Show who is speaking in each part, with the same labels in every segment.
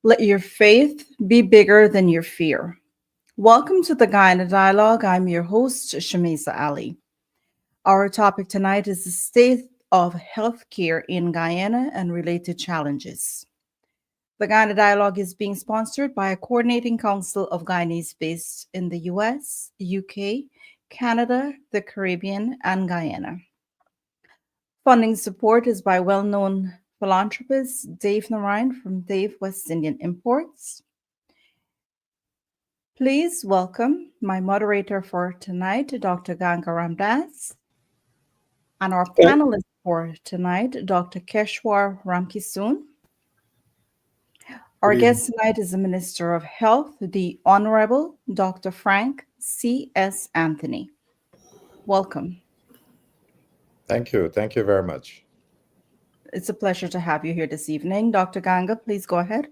Speaker 1: Let your faith be bigger than your fear. Welcome to the Guyana Dialogue. I'm your host, Shamisa Ali. Our topic tonight is the state of healthcare in Guyana and related challenges. The Guyana Dialogue is being sponsored by a coordinating council of Guyanese based in the US, UK, Canada, the Caribbean, and Guyana. Funding support is by well known philanthropist Dave Narine from Dave West Indian Imports. Please welcome my moderator for tonight, Dr. Ganga Ramdas, and our
Speaker 2: Thank,
Speaker 1: panelist for tonight, Dr. Keshwar Ramkisoon.
Speaker 2: Good
Speaker 1: Our
Speaker 2: evening.
Speaker 1: guest tonight is the Minister of Health, the Honorable Dr. Frank C.S. Anthony. Welcome.
Speaker 3: Thank you. Thank you very much.
Speaker 1: It's a pleasure to have you here this evening. Dr. Ganga, please go ahead.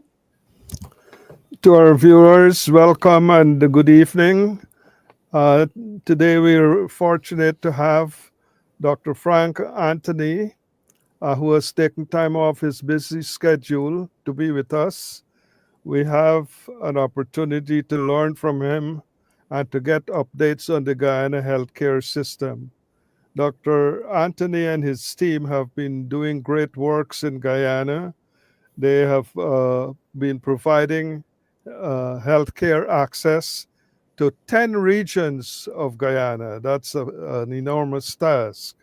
Speaker 2: To our viewers, welcome and good evening. Uh, Today we're fortunate to have Dr. Frank Anthony, who has taken time off his busy schedule to be with us. We have an opportunity to learn from him and to get updates on the Guyana healthcare system. Dr. Anthony and his team have been doing great works in Guyana. They have been providing healthcare access to 10 regions of Guyana. That's an enormous task.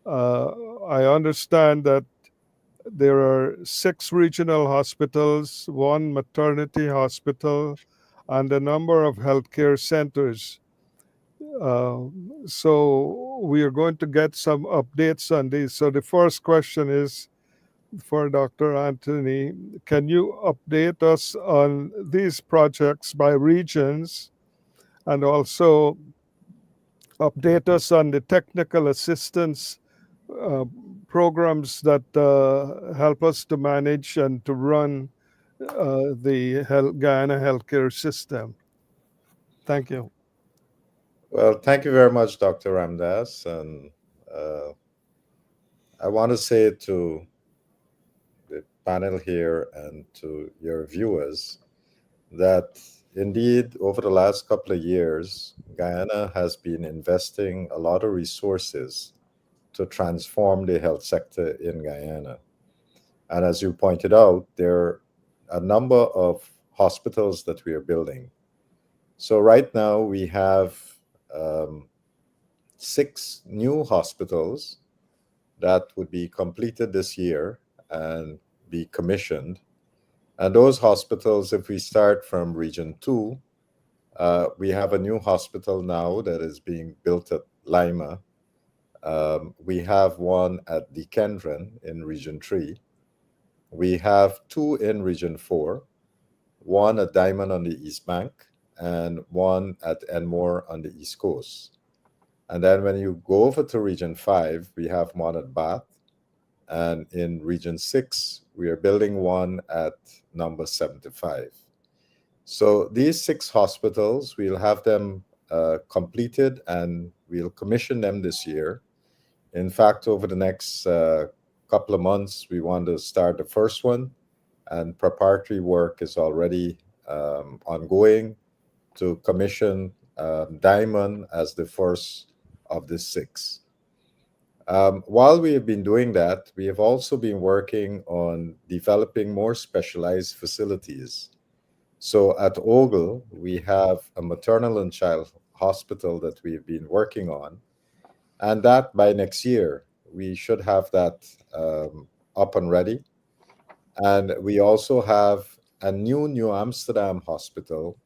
Speaker 2: I understand that there are 6 regional hospitals, 1 maternity hospital, and a number of healthcare centers. Uh, so we are going to get some updates on these. So the first question is for Dr. Anthony. Can you update us on these projects by regions and also update us on the technical assistance uh, programs that help us to manage and to run the Guyana healthcare system? Thank you.
Speaker 3: Well, thank you very much, Dr. Ramdas. And uh, I want to say to the panel here and to your viewers that indeed, over the last couple of years, Guyana has been investing a lot of resources to transform the health sector in Guyana. And as you pointed out, there are a number of hospitals that we are building. So right now we have um, 6 new hospitals that would be completed this year and be commissioned. And those hospitals, if we start from Region 2, we have a new hospital now that is being built at Lima. We have one at Dikendron in Region 3. We have 2 in Region 4, one at Diamond on the East Bank and one at Enmore on the East Coast. And then when you go over to Region 5, we have one at Bath. And in Region 6, we are building one at number 75. So these 6 hospitals, we'll have them completed and we'll commission them this year. In fact, over the next couple of months, we want to start the first one, and preparatory work is already ongoing to commission Diamond as the first of the 6. While we have been doing that, we have also been working on developing more specialized facilities. So at Ogle, we have a maternal and child hospital that we've been working on, and that by next year, we should have that up and ready. And we also have a new New Amsterdam hospital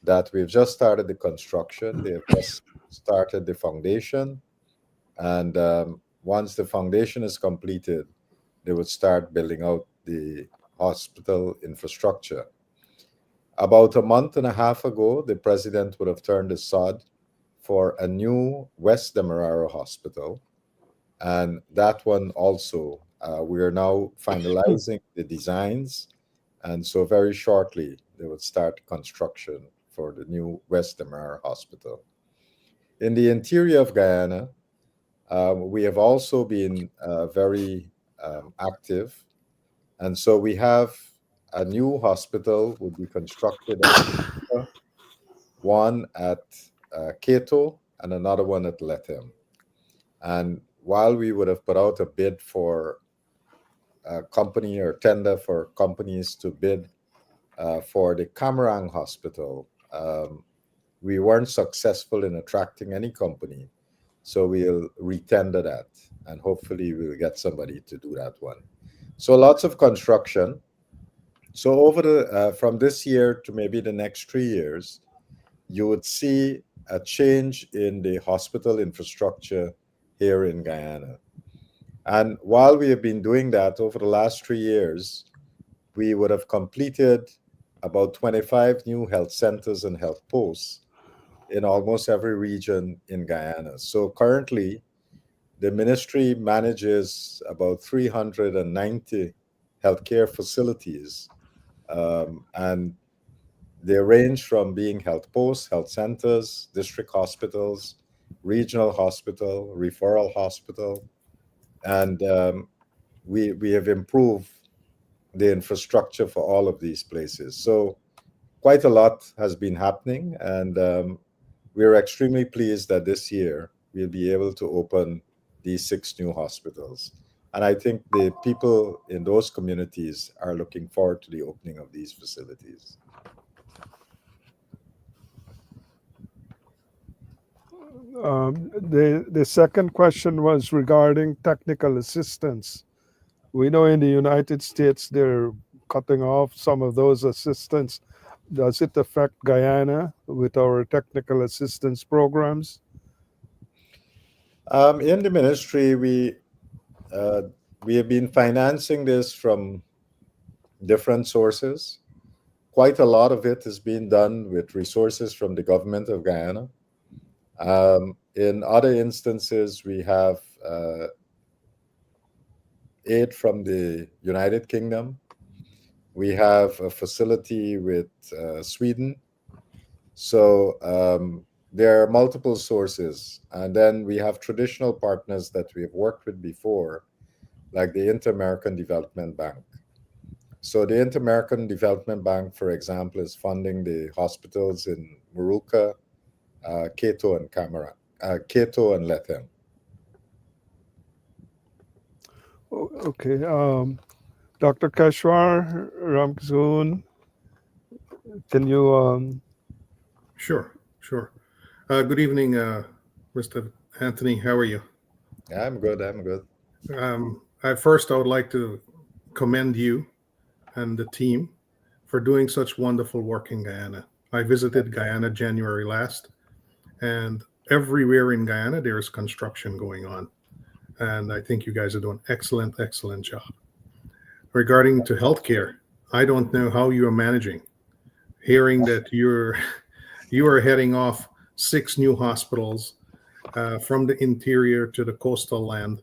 Speaker 3: that we've just started the construction. They've just started the foundation. And once the foundation is completed, they would start building out the hospital infrastructure. About a month and a half ago, the president would have turned the sod for a new West Demerara hospital. And that one also, we are now finalizing the designs. And so very shortly, they would start construction for the new West Demerara hospital. In the interior of Guyana, we have also been very active. And so we have a new hospital would be constructed at Moruca, one at Cato, and another one at Lethem. And while we would have put out a bid for a company or tender for companies to bid for the Camarang Hospital, we weren't successful in attracting any company. So we'll retender that, and hopefully we'll get somebody to do that one. So lots of construction. So over the from this year to maybe the next 3 years, you would see a change in the hospital infrastructure here in Guyana. And while we have been doing that over the last 3 years, we would have completed about 25 new health centers and health posts in almost every region in Guyana. So currently, the ministry manages about 390 healthcare facilities, and they range from being health posts, health centers, district hospitals, regional hospital, referral hospital, and we have improved the infrastructure for all of these places. So quite a lot has been happening, and we're extremely pleased that this year we'll be able to open these 6 new hospitals. And I think the people in those communities are looking forward to the opening of these facilities.
Speaker 2: The second question was regarding technical assistance. We know in the United States they're cutting off some of those assistance. Does it affect Guyana with our technical assistance programs?
Speaker 3: In the ministry, we have been financing this from different sources. Quite a lot of it is being done with resources from the government of Guyana. In other instances, we have aid from the United Kingdom. We have a facility with Sweden. So there are multiple sources. And then we have traditional partners that we have worked with before, like the Inter-American Development Bank. So the Inter-American Development Bank, for example, is funding the hospitals in Moruca, Cato, and Cato and Lethem.
Speaker 2: Okay. Dr. Keshwar Ramzoon, can you?
Speaker 4: Sure. Good evening, Mr. Anthony. How are you?
Speaker 3: I'm good.
Speaker 4: I would like to commend you and the team for doing such wonderful work in Guyana. I visited Guyana January last, and everywhere in Guyana there is construction going on. And I think you guys are doing excellent job. Regarding to healthcare, I don't know how you are managing. Hearing that you are heading off 6 new hospitals from the interior to the coastal land.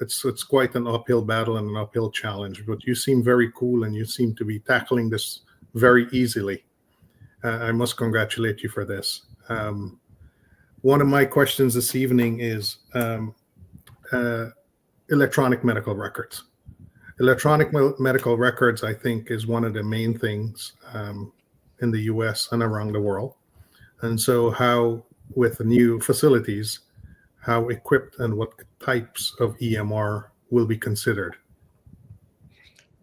Speaker 4: It's quite an uphill battle and an uphill challenge, but you seem very cool and you seem to be tackling this very easily. I must congratulate you for this. One of my questions this evening is electronic medical records. Electronic medical records, I think, is one of the main things in the US and around the world. And so how, with the new facilities, how equipped and what types of EMR will be considered?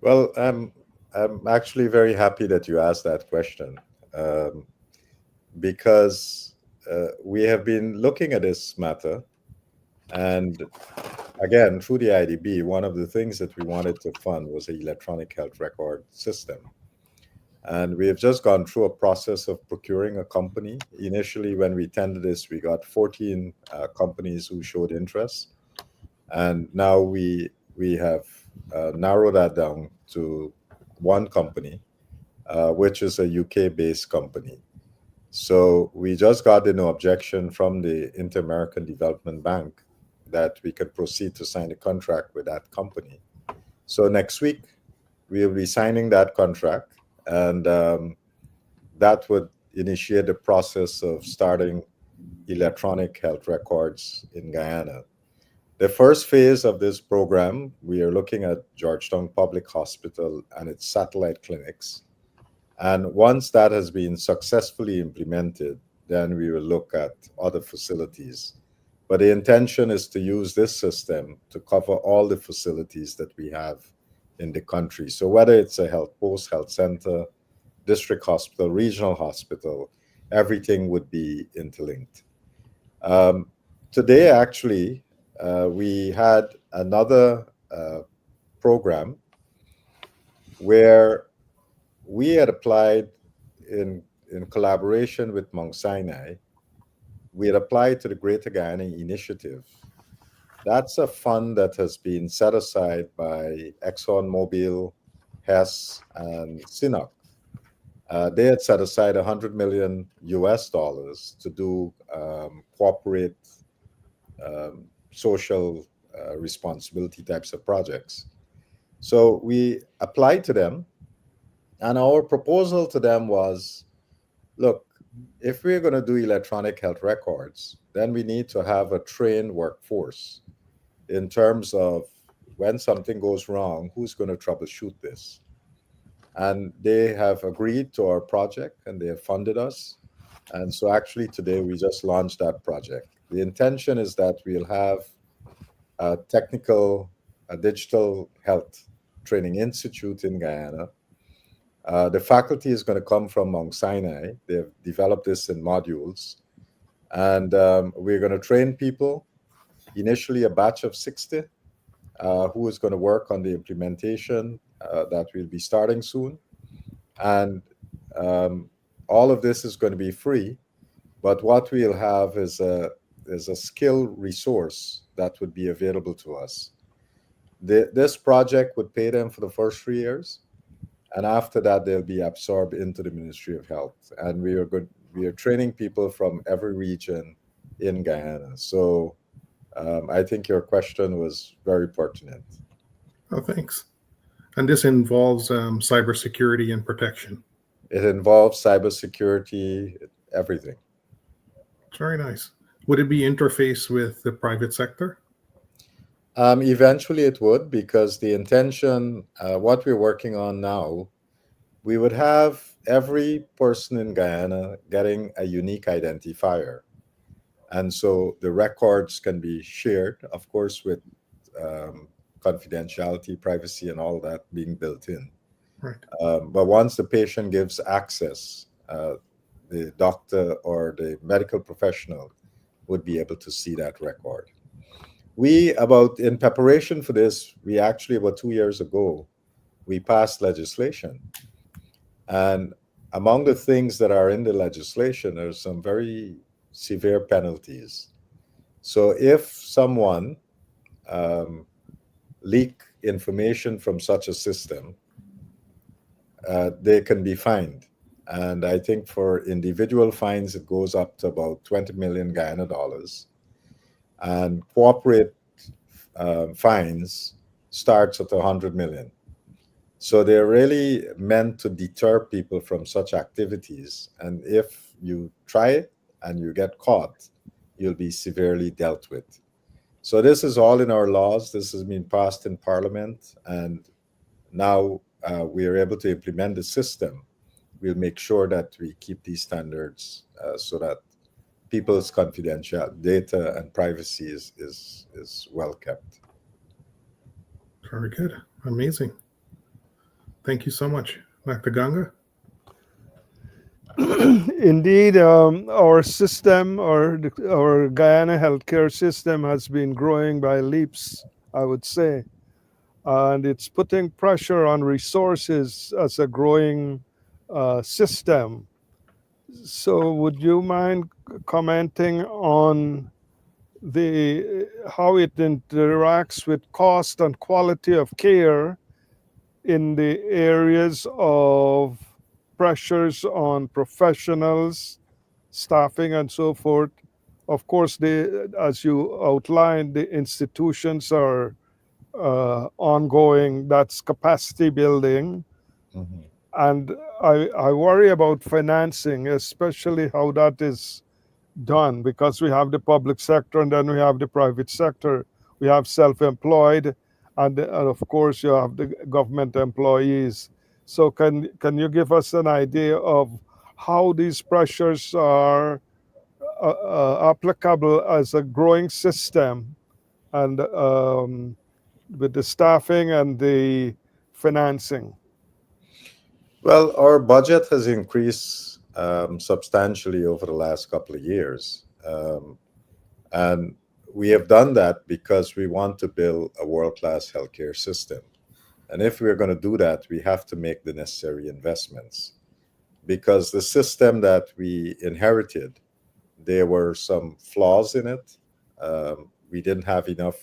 Speaker 3: Well, I'm actually very happy that you asked that question, because we have been looking at this matter. And again, through the IDB, one of the things that we wanted to fund was an electronic health record system. And we have just gone through a process of procuring a company. Initially, when we tendered this, we got 14 companies who showed interest. And now we have narrowed that down to one company, which is a UK-based company. So we just got the no objection from the Inter-American Development Bank that we can proceed to sign a contract with that company. So next week, we'll be signing that contract, and that would initiate the process of starting electronic health records in Guyana. The first phase of this program, we are looking at Georgetown Public Hospital and its satellite clinics. And once that has been successfully implemented, then we will look at other facilities. But the intention is to use this system to cover all the facilities that we have in the country. So whether it's a health post, health center, district hospital, regional hospital, everything would be interlinked. Today, actually, we had another program where we had applied in collaboration with Mount Sinai. We had applied to the Greater Guyana Initiative. That's a fund that has been set aside by ExxonMobil, Hess, and CNOOC. They had set aside $100 million to do corporate social responsibility types of projects. So we applied to them, and our proposal to them was, look, if we're going to do electronic health records, then we need to have a trained workforce in terms of when something goes wrong, who's going to troubleshoot this? And they have agreed to our project and they have funded us. And so actually today we just launched that project. The intention is that we'll have a digital health training institute in Guyana. The faculty is going to come from Mount Sinai. They've developed this in modules. And we're going to train people, initially a batch of 60, who is going to work on the implementation that will be starting soon. And all of this is going to be free. But what we'll have is a skill resource that would be available to us. This project would pay them for the first 3 years. And after that, they'll be absorbed into the Ministry of Health. And we are training people from every region in Guyana. So I think your question was very pertinent.
Speaker 4: Oh, thanks. And this involves cybersecurity and protection.
Speaker 3: It involves cybersecurity, everything.
Speaker 4: It's very nice. Would it be interfaced with the private sector?
Speaker 3: Eventually it would, because the intention, what we're working on now, we would have every person in Guyana getting a unique identifier. And so the records can be shared, of course, with confidentiality, privacy, and all that being built in.
Speaker 4: Right.
Speaker 3: But once the patient gives access, the doctor or the medical professional would be able to see that record. In preparation for this, we actually, about 2 years ago, we passed legislation. And among the things that are in the legislation, there's some very severe penalties. So if someone leak information from such a system, they can be fined. And I think for individual fines, it goes up to about 20 million Guyana dollars. And corporate fines starts at 100 million. So they're really meant to deter people from such activities. And if you try it and you get caught, you'll be severely dealt with. So this is all in our laws. This has been passed in Parliament. And now we are able to implement the system. We'll make sure that we keep these standards so that people's confidential data and privacy is well kept.
Speaker 4: Very good. Amazing. Thank you so much, Dr. Ganga.
Speaker 2: Indeed, our system, our Guyana healthcare system has been growing by leaps, I would say. And it's putting pressure on resources as a growing system. So would you mind commenting on how it interacts with cost and quality of care in the areas of pressures on professionals, staffing, and so forth? Of course, as you outlined, the institutions are ongoing. That's capacity building.
Speaker 3: Mm-hmm.
Speaker 2: And I worry about financing, especially how that is done, because we have the public sector and then we have the private sector. we have self-employed, and of course you have the government employees. So can you give us an idea of how these pressures are applicable as a growing system, and with the staffing and the financing?
Speaker 3: Well, our budget has increased substantially over the last couple of years. And we have done that because we want to build a world-class healthcare system. And if we're going to do that, we have to make the necessary investments because the system that we inherited, there were some flaws in it. We didn't have enough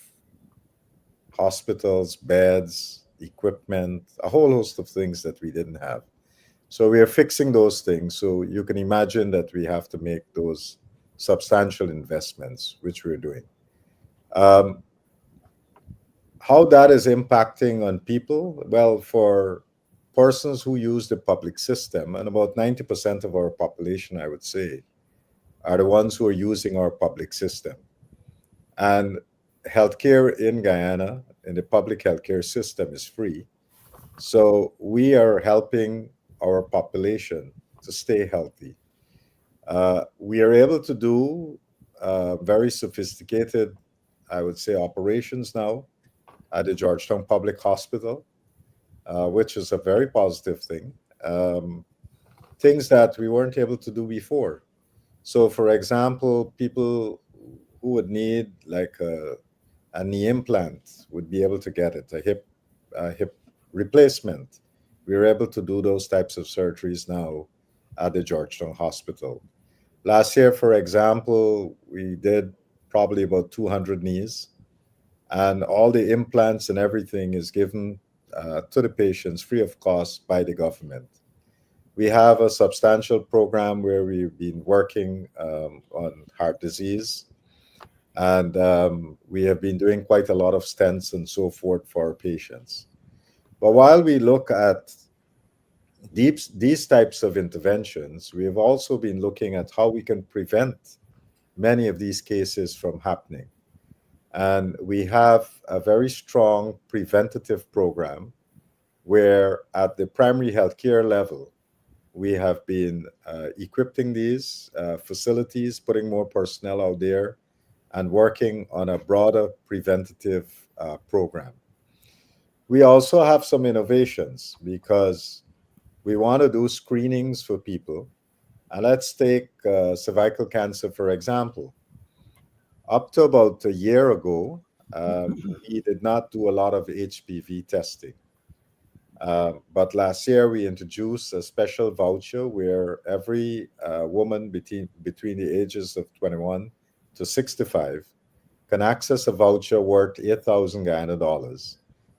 Speaker 3: hospitals, beds, equipment, a whole host of things that we didn't have. So we are fixing those things. So you can imagine that we have to make those substantial investments, which we're doing. Um, how that is impacting on people? Well, for persons who use the public system, and about 90% of our population, I would say, are the ones who are using our public system. And healthcare in Guyana, in the public healthcare system, is free. So we are helping our population to stay healthy. We are able to do very sophisticated, I would say, operations now at the Georgetown Public Hospital, which is a very positive thing. Things that we weren't able to do before. So, for example, people who would need like a knee implant would be able to get it, a hip replacement. We are able to do those types of surgeries now at the Georgetown Hospital. Last year, for example, we did probably about 200 knees, and all the implants and everything is given to the patients free of cost by the government. We have a substantial program where we've been working on heart disease, and we have been doing quite a lot of stents and so forth for our patients. But while we look at these types of interventions, we have also been looking at how we can prevent many of these cases from happening. And we have a very strong preventative program where, at the primary healthcare level, we have been equipping these facilities, putting more personnel out there, and working on a broader preventative program. We also have some innovations because we want to do screenings for people. And let's take cervical cancer, for example. Up to about a year ago, we did not do a lot of HPV testing. But last year, we introduced a special voucher where every woman between the ages of 21 to 65 can access a voucher worth 8,000 Guyana dollars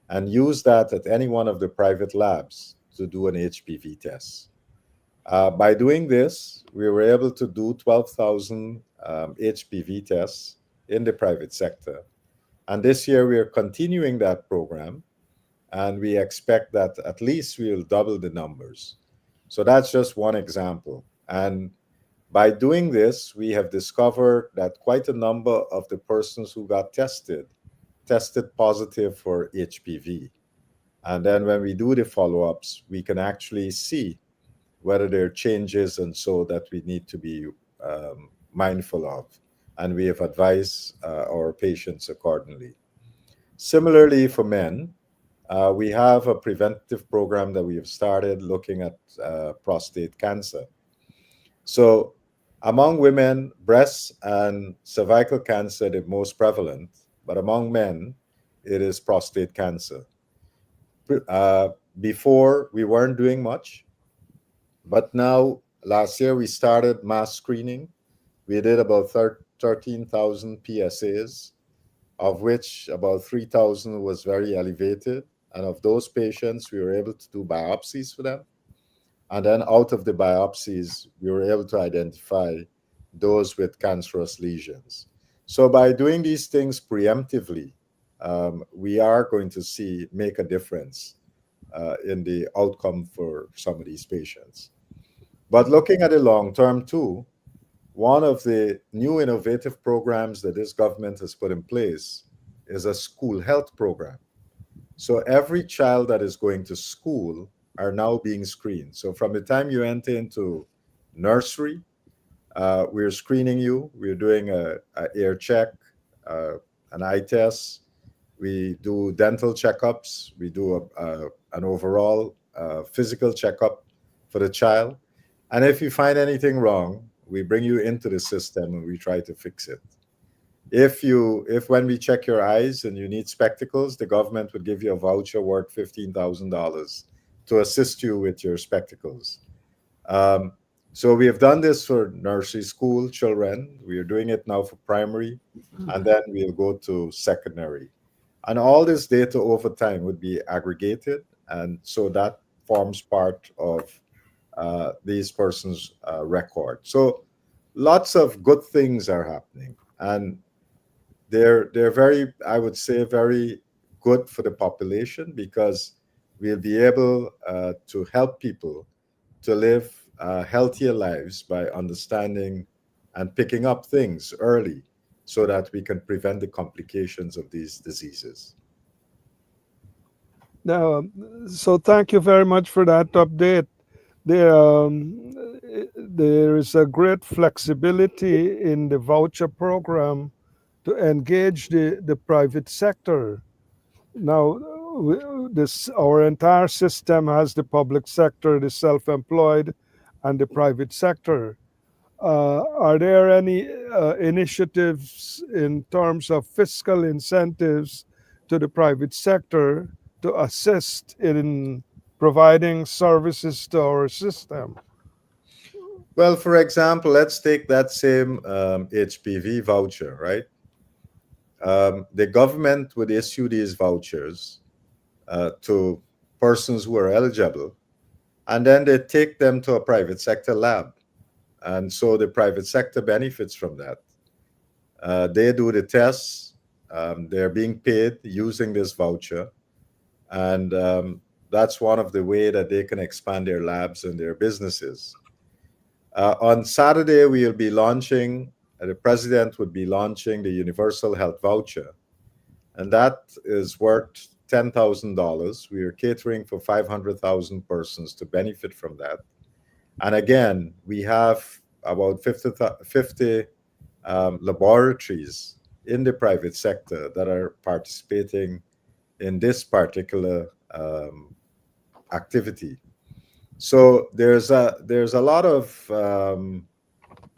Speaker 3: and use that at any one of the private labs to do an HPV test. By doing this, we were able to do 12,000 HPV tests in the private sector. And this year, we are continuing that program, and we expect that at least we will double the numbers. So that's just one example. And by doing this, we have discovered that quite a number of the persons who got tested positive for HPV. And then when we do the follow-ups, we can actually see whether there are changes and so that we need to be mindful of. And we have advised our patients accordingly. Similarly, for men, we have a preventative program that we have started looking at prostate cancer. So among women, breast and cervical cancer are the most prevalent, but among men, it is prostate cancer. Before, we weren't doing much, but now, last year, we started mass screening. We did about 13,000 PSAs, of which about 3,000 was very elevated. And of those patients, we were able to do biopsies for them. And then out of the biopsies, we were able to identify those with cancerous lesions. So by doing these things preemptively, we are going to make a difference in the outcome for some of these patients. But looking at the long term too, one of the new innovative programs that this government has put in place is a school health program. So every child that is going to school are now being screened. So from the time you enter into nursery, we're screening you. We're doing a ear check, an eye test. We do dental checkups. We do an overall physical checkup for the child. And if you find anything wrong, we bring you into the system and we try to fix it. If when we check your eyes and you need spectacles, the government would give you a voucher worth $15,000 to assist you with your spectacles. Um, so we have done this for nursery school children. We are doing it now for primary, and then we'll go to secondary. And all this data over time would be aggregated, and so that forms part of these persons' record. So lots of good things are happening, and they're very, I would say, very good for the population because we'll be able to help people to live healthier lives by understanding and picking up things early so that we can prevent the complications of these diseases.
Speaker 2: Now, so thank you very much for that update. There, there is a great flexibility in the voucher program to engage the private sector. Now, this our entire system has the public sector, the self-employed, and the private sector. Are there any initiatives in terms of fiscal incentives to the private sector to assist in providing services to our system?
Speaker 3: Well, for example, let's take that same HPV voucher, right? The government would issue these vouchers to persons who are eligible, and then they take them to a private sector lab. And so the private sector benefits from that. They do the tests, they're being paid using this voucher. And that's one of the way that they can expand their labs and their businesses. On Saturday, we'll be launching, the president would be launching the Universal Health Voucher. And that is worth $10,000. We are catering for 500,000 persons to benefit from that. And again, we have about 50 laboratories in the private sector that are participating in this particular activity. So there's a lot of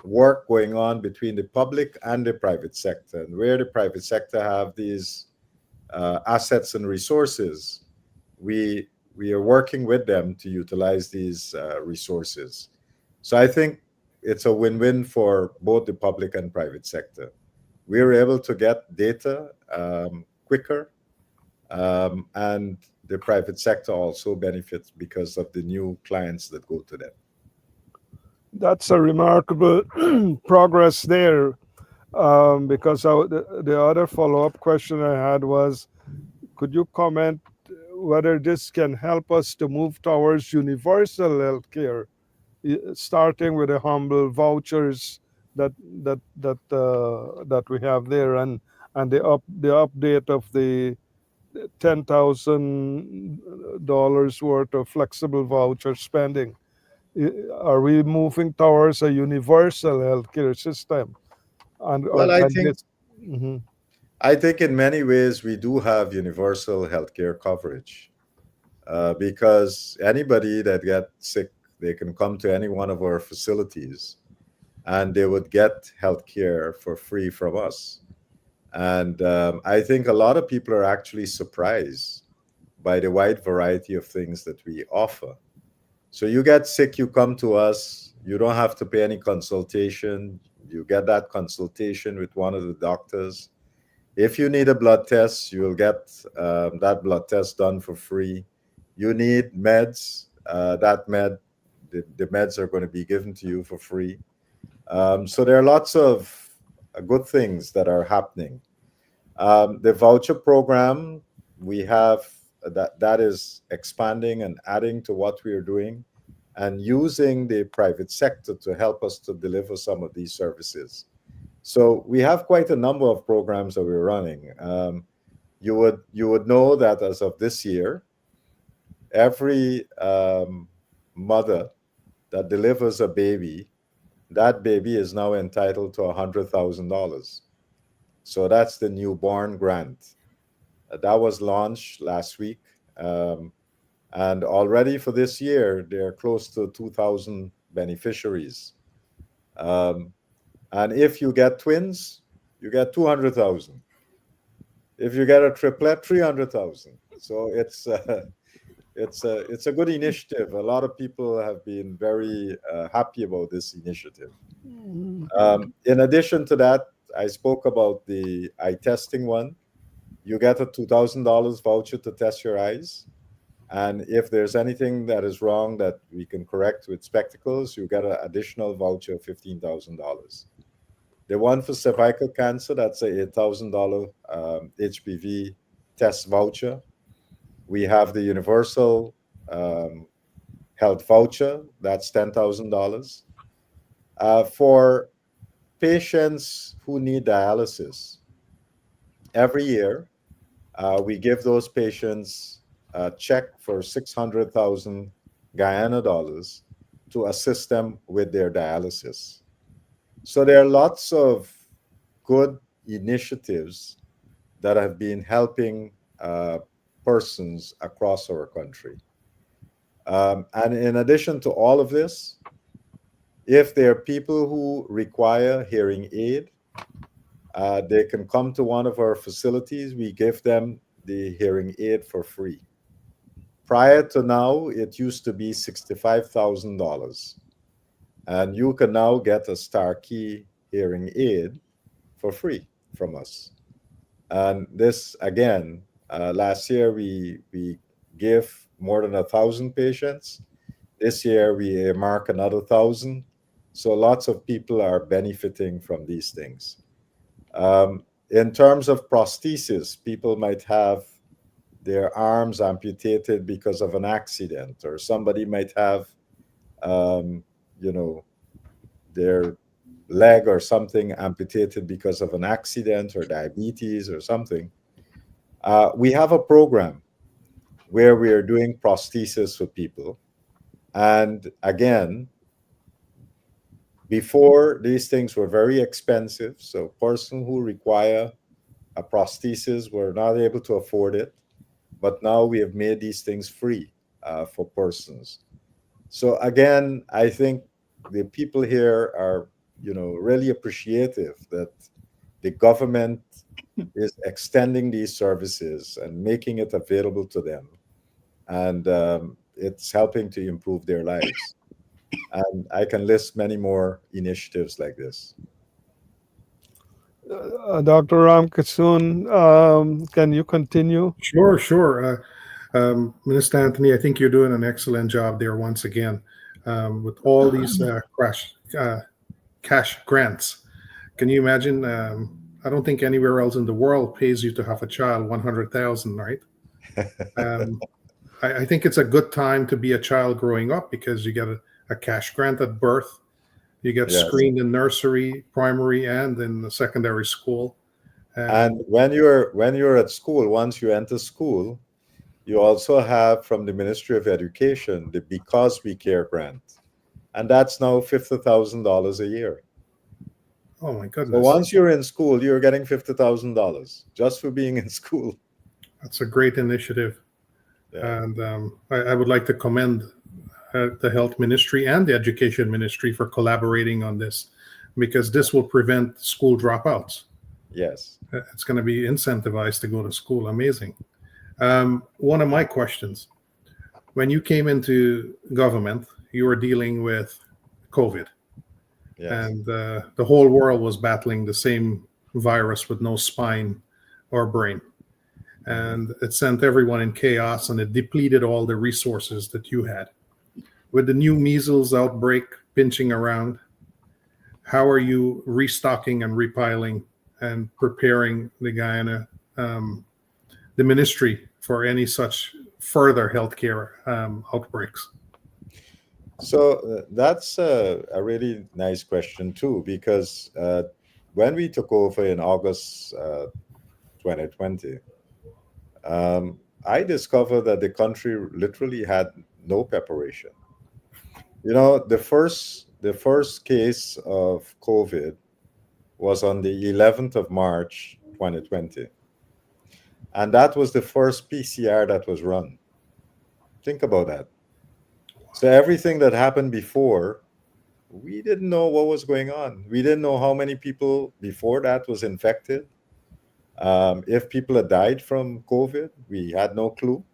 Speaker 3: work going on between the public and the private sector, and where the private sector have these assets and resources, we are working with them to utilize these resources. So I think it's a win-win for both the public and private sector. We're able to get data quicker, and the private sector also benefits because of the new clients that go to them.
Speaker 2: That's a remarkable progress there. Because the other follow-up question I had was, could you comment whether this can help us to move towards universal healthcare, starting with the humble vouchers that we have there, and the update of the $10,000 worth of flexible voucher spending. Are we moving towards a universal healthcare system?
Speaker 3: Well,
Speaker 2: And this, mhm.
Speaker 3: I think in many ways we do have universal healthcare coverage because anybody that gets sick, they can come to any one of our facilities and they would get healthcare for free from us. And I think a lot of people are actually surprised by the wide variety of things that we offer. So you get sick, you come to us, you don't have to pay any consultation. You get that consultation with one of the doctors. If you need a blood test, you will get that blood test done for free. You need meds, the meds are going to be given to you for free. So there are lots of good things that are happening. The voucher program, we have that is expanding and adding to what we are doing and using the private sector to help us to deliver some of these services. So we have quite a number of programs that we're running. you would know that as of this year, every mother that delivers a baby, that baby is now entitled to $100,000. So that's the newborn grant. That was launched last week. And already for this year, there are close to 2,000 beneficiaries. And if you get twins, you get 200,000. If you get a triplet, 300,000. So it's a good initiative. A lot of people have been very happy about this initiative. In addition to that, I spoke about the eye testing one. You get a $2,000 voucher to test your eyes. And if there's anything that is wrong that we can correct with spectacles, you get an additional voucher of $15,000. The one for cervical cancer, that's a $8,000 HPV test voucher. We have the universal health voucher, that's $10,000. For patients who need dialysis, every year we give those patients a check for 600,000 Guyana dollars to assist them with their dialysis. So there are lots of good initiatives that have been helping persons across our country. And in addition to all of this, if there are people who require hearing aid, they can come to one of our facilities. We give them the hearing aid for free. Prior to now, it used to be $65,000. And you can now get a Star Key hearing aid for free from us. And this, again, last year we gave more than 1,000 patients. This year we mark another 1,000. So lots of people are benefiting from these things. In terms of prosthesis, people might have their arms amputated because of an accident, or somebody might have, their leg or something amputated because of an accident or diabetes or something. We have a program where we are doing prosthesis for people. And again, before, these things were very expensive. So person who require a prosthesis were not able to afford it. But now we have made these things free for persons. So again, I think the people here are, really appreciative that the government is extending these services and making it available to them. And it's helping to improve their lives. And I can list many more initiatives like this.
Speaker 2: Dr. Ramkasoon, can you continue?
Speaker 4: Sure. Minister Anthony, I think you're doing an excellent job there once again with all these cash grants. Can you imagine? I don't think anywhere else in the world pays you to have a child 100,000, right? I think it's a good time to be a child growing up because you get a cash grant at birth. You get
Speaker 3: Yes.
Speaker 4: screened in nursery, primary, and in the secondary school.
Speaker 3: And when you're at school, once you enter school, you also have from the Ministry of Education the Because We Care grant, and that's now $50,000 a year.
Speaker 4: Oh my
Speaker 3: So
Speaker 4: goodness,
Speaker 3: once you're in school, you're getting $50,000 just for being in school.
Speaker 4: that's a great initiative.
Speaker 3: Yeah.
Speaker 4: And I would like to commend the health ministry and the education ministry for collaborating on this, because this will prevent school dropouts.
Speaker 3: Yes.
Speaker 4: It's going to be incentivized to go to school. Amazing. One of my questions, when you came into government, you were dealing with COVID.
Speaker 3: Yes.
Speaker 4: And the whole world was battling the same virus with no spine or brain. And it sent everyone in chaos, and it depleted all the resources that you had. With the new measles outbreak pinching around, how are you restocking and repiling and preparing the Guyana, the ministry, for any such further healthcare outbreaks?
Speaker 3: So that's a really nice question too, because when we took over in August 2020, I discovered that the country literally had no preparation. You know, the first case of COVID was on the 11th of March 2020, and that was the first PCR that was run. Think about that. So everything that happened before, we didn't know what was going on. We didn't know how many people before that was infected. If people had died from COVID, we had no clue.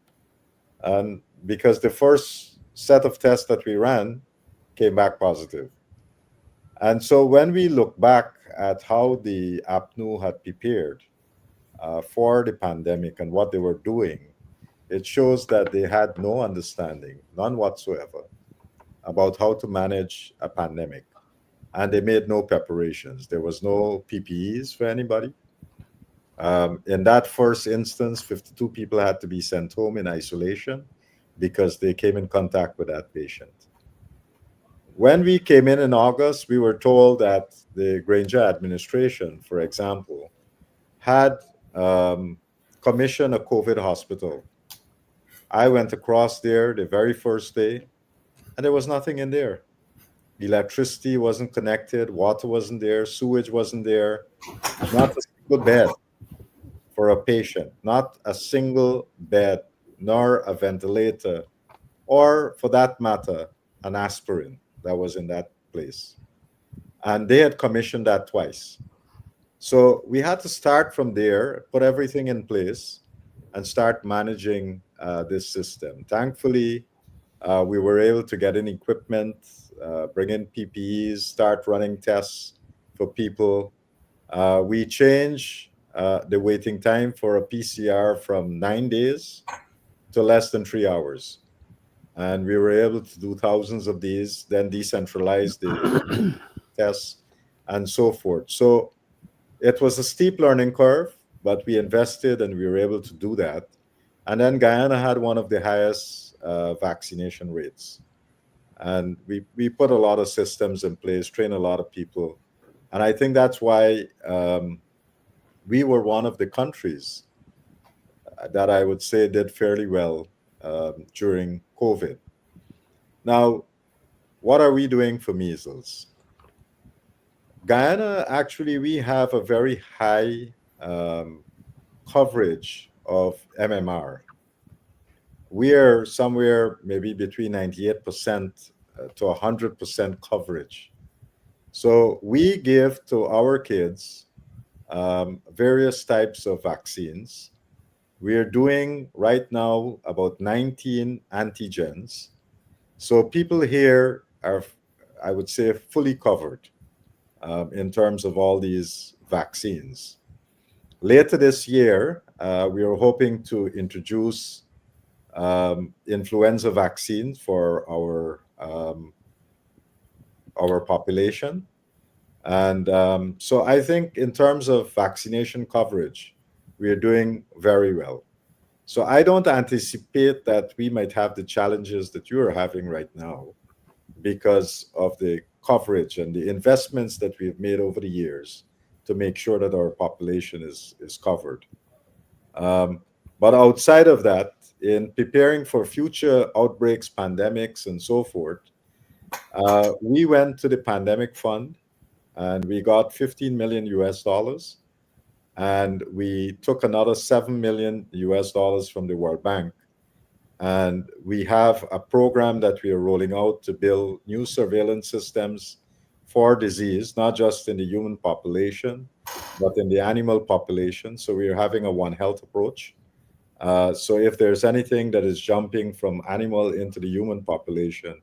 Speaker 3: And because the first set of tests that we ran came back positive. And so when we look back at how the APNU had prepared for the pandemic and what they were doing, it shows that they had no understanding, none whatsoever, about how to manage a pandemic. And they made no preparations. There was no PPEs for anybody. In that first instance, 52 people had to be sent home in isolation because they came in contact with that patient. When we came in August, we were told that the Granger administration, for example, had commissioned a COVID hospital. I went across there the very first day, and there was nothing in there. Electricity wasn't connected, water wasn't there, sewage wasn't there, not a single bed for a patient, not a single bed, nor a ventilator, or for that matter, an aspirin that was in that place. And they had commissioned that twice. So we had to start from there, put everything in place, and start managing this system. Thankfully, we were able to get in equipment, bring in PPEs, start running tests for people. We changed the waiting time for a PCR from 9 days to less than 3 hours. And we were able to do thousands of these, then decentralize the tests and so forth. So it was a steep learning curve, but we invested and we were able to do that. And then Guyana had one of the highest vaccination rates. And we put a lot of systems in place, train a lot of people. And I think that's why we were one of the countries that I would say did fairly well during COVID. Now, what are we doing for measles? Guyana, actually, we have a very high coverage of MMR. We are somewhere maybe between 98% to 100% coverage. So we give to our kids various types of vaccines. We are doing right now about 19 antigens. So people here are, I would say, fully covered in terms of all these vaccines. Later this year, we are hoping to introduce influenza vaccine for our population. And so I think in terms of vaccination coverage, we are doing very well. So I don't anticipate that we might have the challenges that you are having right now because of the coverage and the investments that we've made over the years to make sure that our population is covered. But outside of that, in preparing for future outbreaks, pandemics, and so forth, we went to the pandemic fund and we got 15 million US dollars. And we took another 7 million US dollars from the World Bank. And we have a program that we are rolling out to build new surveillance systems for disease, not just in the human population, but in the animal population. So we are having a One Health approach. So if there's anything that is jumping from animal into the human population,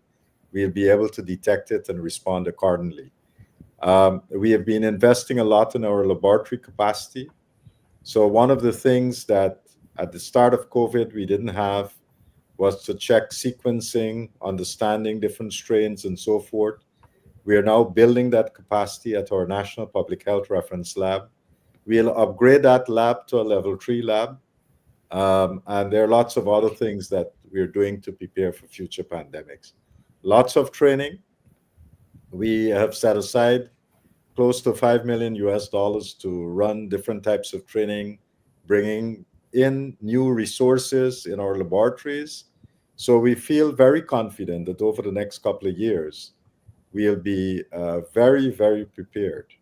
Speaker 3: we'll be able to detect it and respond accordingly. We have been investing a lot in our laboratory capacity. So one of the things that at the start of COVID we didn't have was to check sequencing, understanding different strains and so forth. We are now building that capacity at our National Public Health Reference Lab. We'll upgrade that lab to a level 3 lab. And there are lots of other things that we're doing to prepare for future pandemics. Lots of training. We have set aside close to 5 million US dollars to run different types of training, bringing in new resources in our laboratories. So we feel very confident that over the next couple of years, we'll be very, very prepared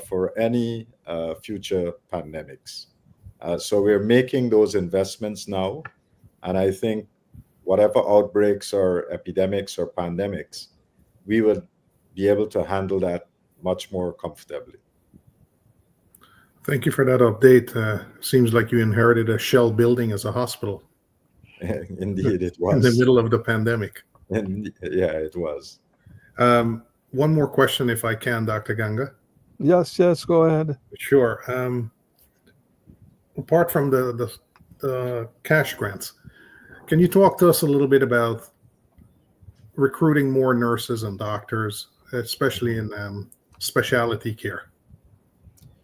Speaker 3: for any future pandemics. So we're making those investments now. And I think whatever outbreaks or epidemics or pandemics, we will be able to handle that much more comfortably.
Speaker 4: Thank you for that update. Seems like you inherited a shell building as a hospital
Speaker 3: Indeed, it
Speaker 4: in the
Speaker 3: was.
Speaker 4: middle of the pandemic.
Speaker 3: And yeah, it was.
Speaker 4: One more question, if I can, Dr. Ganga.
Speaker 2: Yes, yes, go ahead.
Speaker 4: Sure. Apart from the cash grants, can you talk to us a little bit about recruiting more nurses and doctors, especially in specialty care?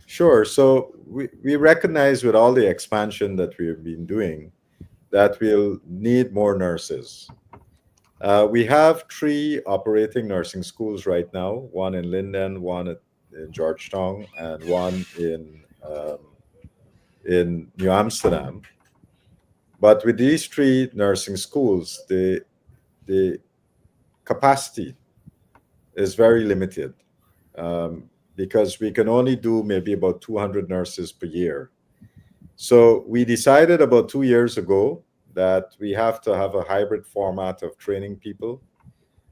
Speaker 3: Sure. So we recognize with all the expansion that we've been doing that we'll need more nurses. We have 3 operating nursing schools right now, one in Linden, one in Georgetown, and one in New Amsterdam. But with these 3 nursing schools, the capacity is very limited, because we can only do maybe about 200 nurses per year. So we decided about 2 years ago that we have to have a hybrid format of training people.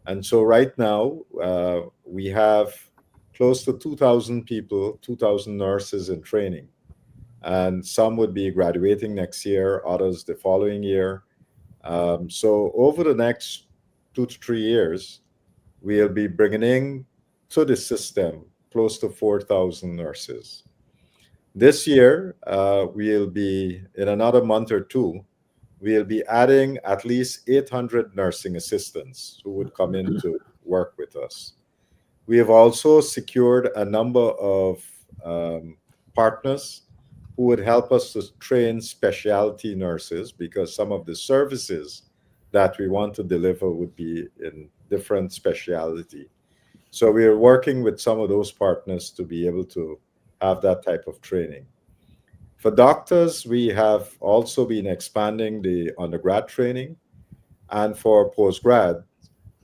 Speaker 3: And so right now, we have close to 2,000 people, 2,000 nurses in training. And some would be graduating next year, others the following year. So over the next 2 to 3 years, we'll be bringing in to the system close to 4,000 nurses. This year, we'll be, in another month or two, we'll be adding at least 800 nursing assistants who would come in to work with us. We have also secured a number of partners who would help us to train specialty nurses, because some of the services that we want to deliver would be in different specialty. So we are working with some of those partners to be able to have that type of training. For doctors, we have also been expanding the undergrad training. And for postgrad,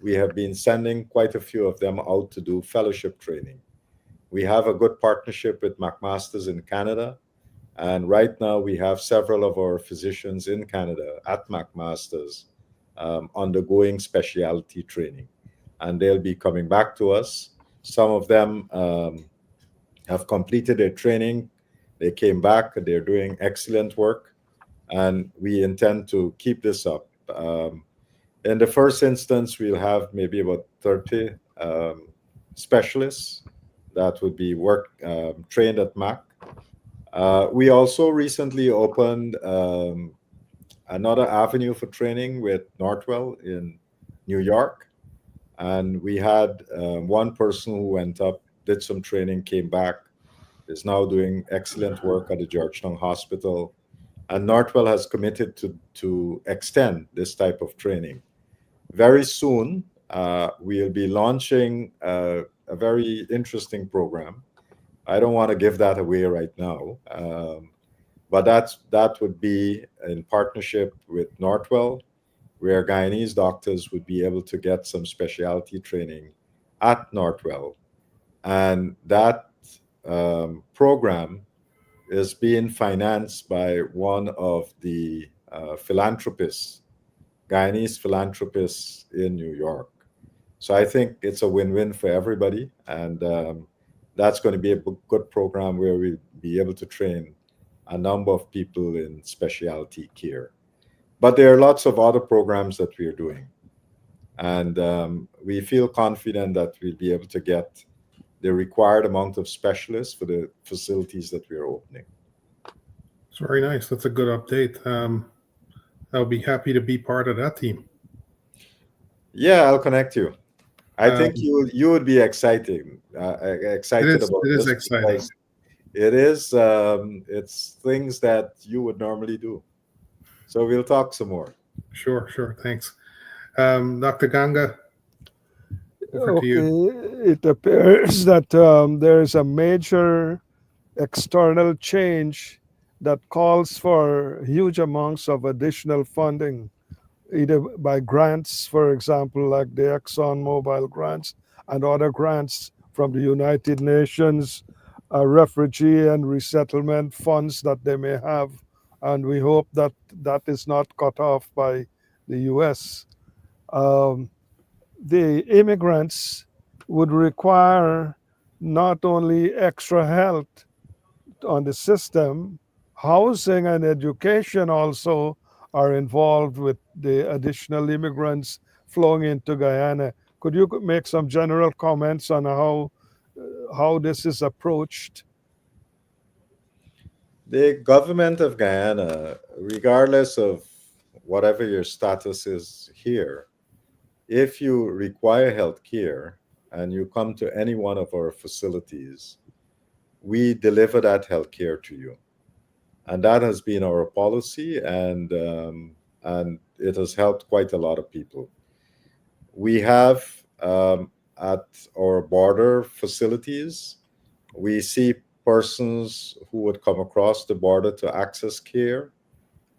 Speaker 3: we have been sending quite a few of them out to do fellowship training. We have a good partnership with McMaster's in Canada. And right now, we have several of our physicians in Canada at McMaster's undergoing specialty training. And they'll be coming back to us. Some of them have completed their training. They came back, they're doing excellent work, and we intend to keep this up. In the first instance, we'll have maybe about 30 specialists that would be trained at MAC. We also recently opened another avenue for training with Northwell in New York. And we had one person who went up, did some training, came back, is now doing excellent work at the Georgetown Hospital. And Northwell has committed to extend this type of training. Very soon, we'll be launching a very interesting program. I don't want to give that away right now, but that would be in partnership with Northwell, where Guyanese doctors would be able to get some specialty training at Northwell. And that program is being financed by one of the philanthropists, Guyanese philanthropists in New York. So I think it's a win-win for everybody. And that's going to be a good program where we'll be able to train a number of people in specialty care. But there are lots of other programs that we are doing. And we feel confident that we'll be able to get the required amount of specialists for the facilities that we are opening.
Speaker 4: It's very nice. That's a good update. I'll be happy to be part of that team.
Speaker 3: Yeah, I'll connect you. I think you would be excited about this.
Speaker 4: It is exciting.
Speaker 3: It is. It's things that you would normally do. So we'll talk some more.
Speaker 4: Sure. Thanks. Dr. Ganga, over to you.
Speaker 2: Okay, it appears that there is a major external change that calls for huge amounts of additional funding, either by grants, for example, like the Exxon Mobil grants and other grants from the United Nations, refugee and resettlement funds that they may have. And we hope that that is not cut off by the US. Um, the immigrants would require not only extra help on the system, housing and education also are involved with the additional immigrants flowing into Guyana. Could you make some general comments on how this is approached?
Speaker 3: The government of Guyana, regardless of whatever your status is here, if you require health care and you come to any one of our facilities, we deliver that health care to you. And that has been our policy, and it has helped quite a lot of people. We have at our border facilities, we see persons who would come across the border to access care,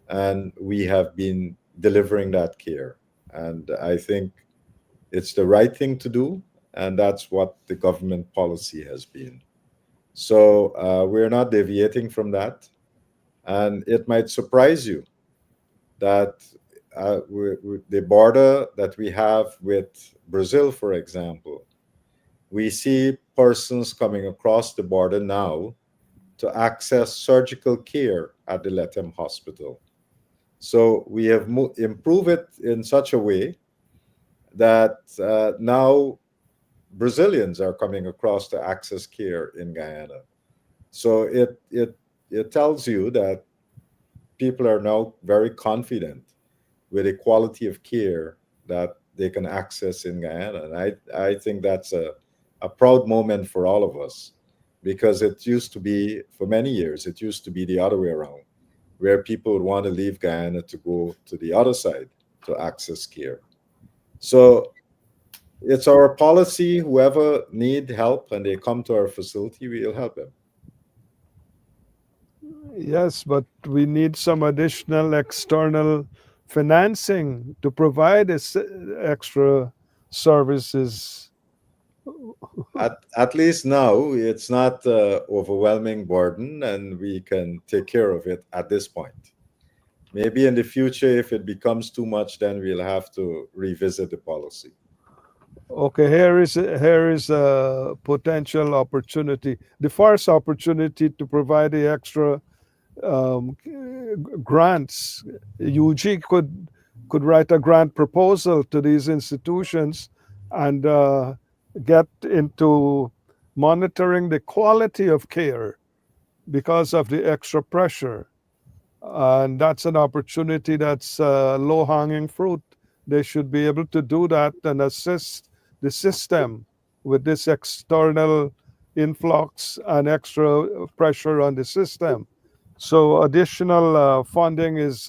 Speaker 3: and we have been delivering that care. And I think it's the right thing to do, and that's what the government policy has been. So we're not deviating from that. And it might surprise you that the border that we have with Brazil, for example, we see persons coming across the border now to access surgical care at the Lethem Hospital. So we have improved it in such a way that now Brazilians are coming across to access care in Guyana. So it tells you that people are now very confident with the quality of care that they can access in Guyana. And I think that's a proud moment for all of us, because it used to be, for many years, it used to be the other way around, where people would want to leave Guyana to go to the other side to access care. So it's our policy, whoever need help and they come to our facility, we'll help them.
Speaker 2: Yes, but we need some additional external financing to provide this extra services.
Speaker 3: At least now it's not overwhelming burden, and we can take care of it at this point. Maybe in the future, if it becomes too much, then we'll have to revisit the policy.
Speaker 2: Okay, here is a potential opportunity, the first opportunity to provide the extra um, grants. UG could write a grant proposal to these institutions and get into monitoring the quality of care because of the extra pressure. And that's an opportunity that's low hanging fruit. They should be able to do that and assist the system with this external influx and extra pressure on the system. So additional funding is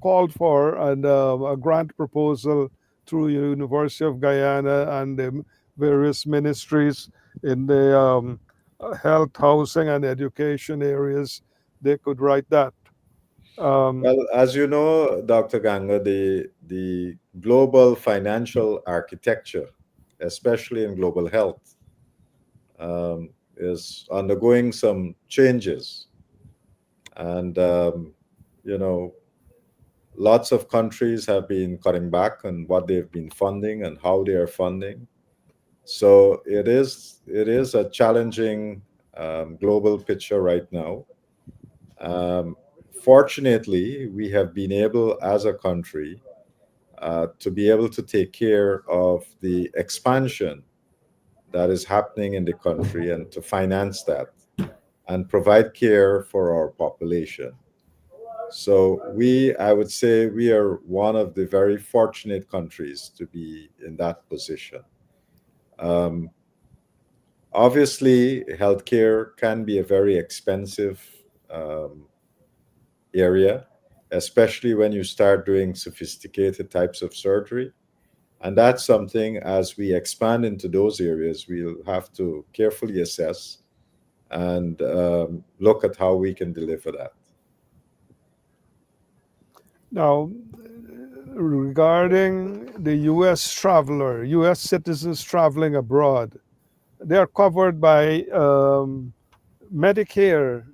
Speaker 2: called for, and a grant proposal through University of Guyana and the various ministries in the health, housing, and education areas. They could write that. Um,
Speaker 3: Well, as you know, Dr. Ganga, the global financial architecture, especially in global health, is undergoing some changes. And, you know, lots of countries have been cutting back on what they've been funding and how they are funding. So it is a challenging global picture right now. Um, Fortunately, we have been able, as a country, to be able to take care of the expansion that is happening in the country and to finance that and provide care for our population. So I would say, we are one of the very fortunate countries to be in that position. Um, Obviously, healthcare can be a very expensive um, area, especially when you start doing sophisticated types of surgery. And that's something, as we expand into those areas, we'll have to carefully assess and look at how we can deliver that.
Speaker 2: Now, regarding the U.S. traveler, U.S. citizens traveling abroad, they are covered by Medicare,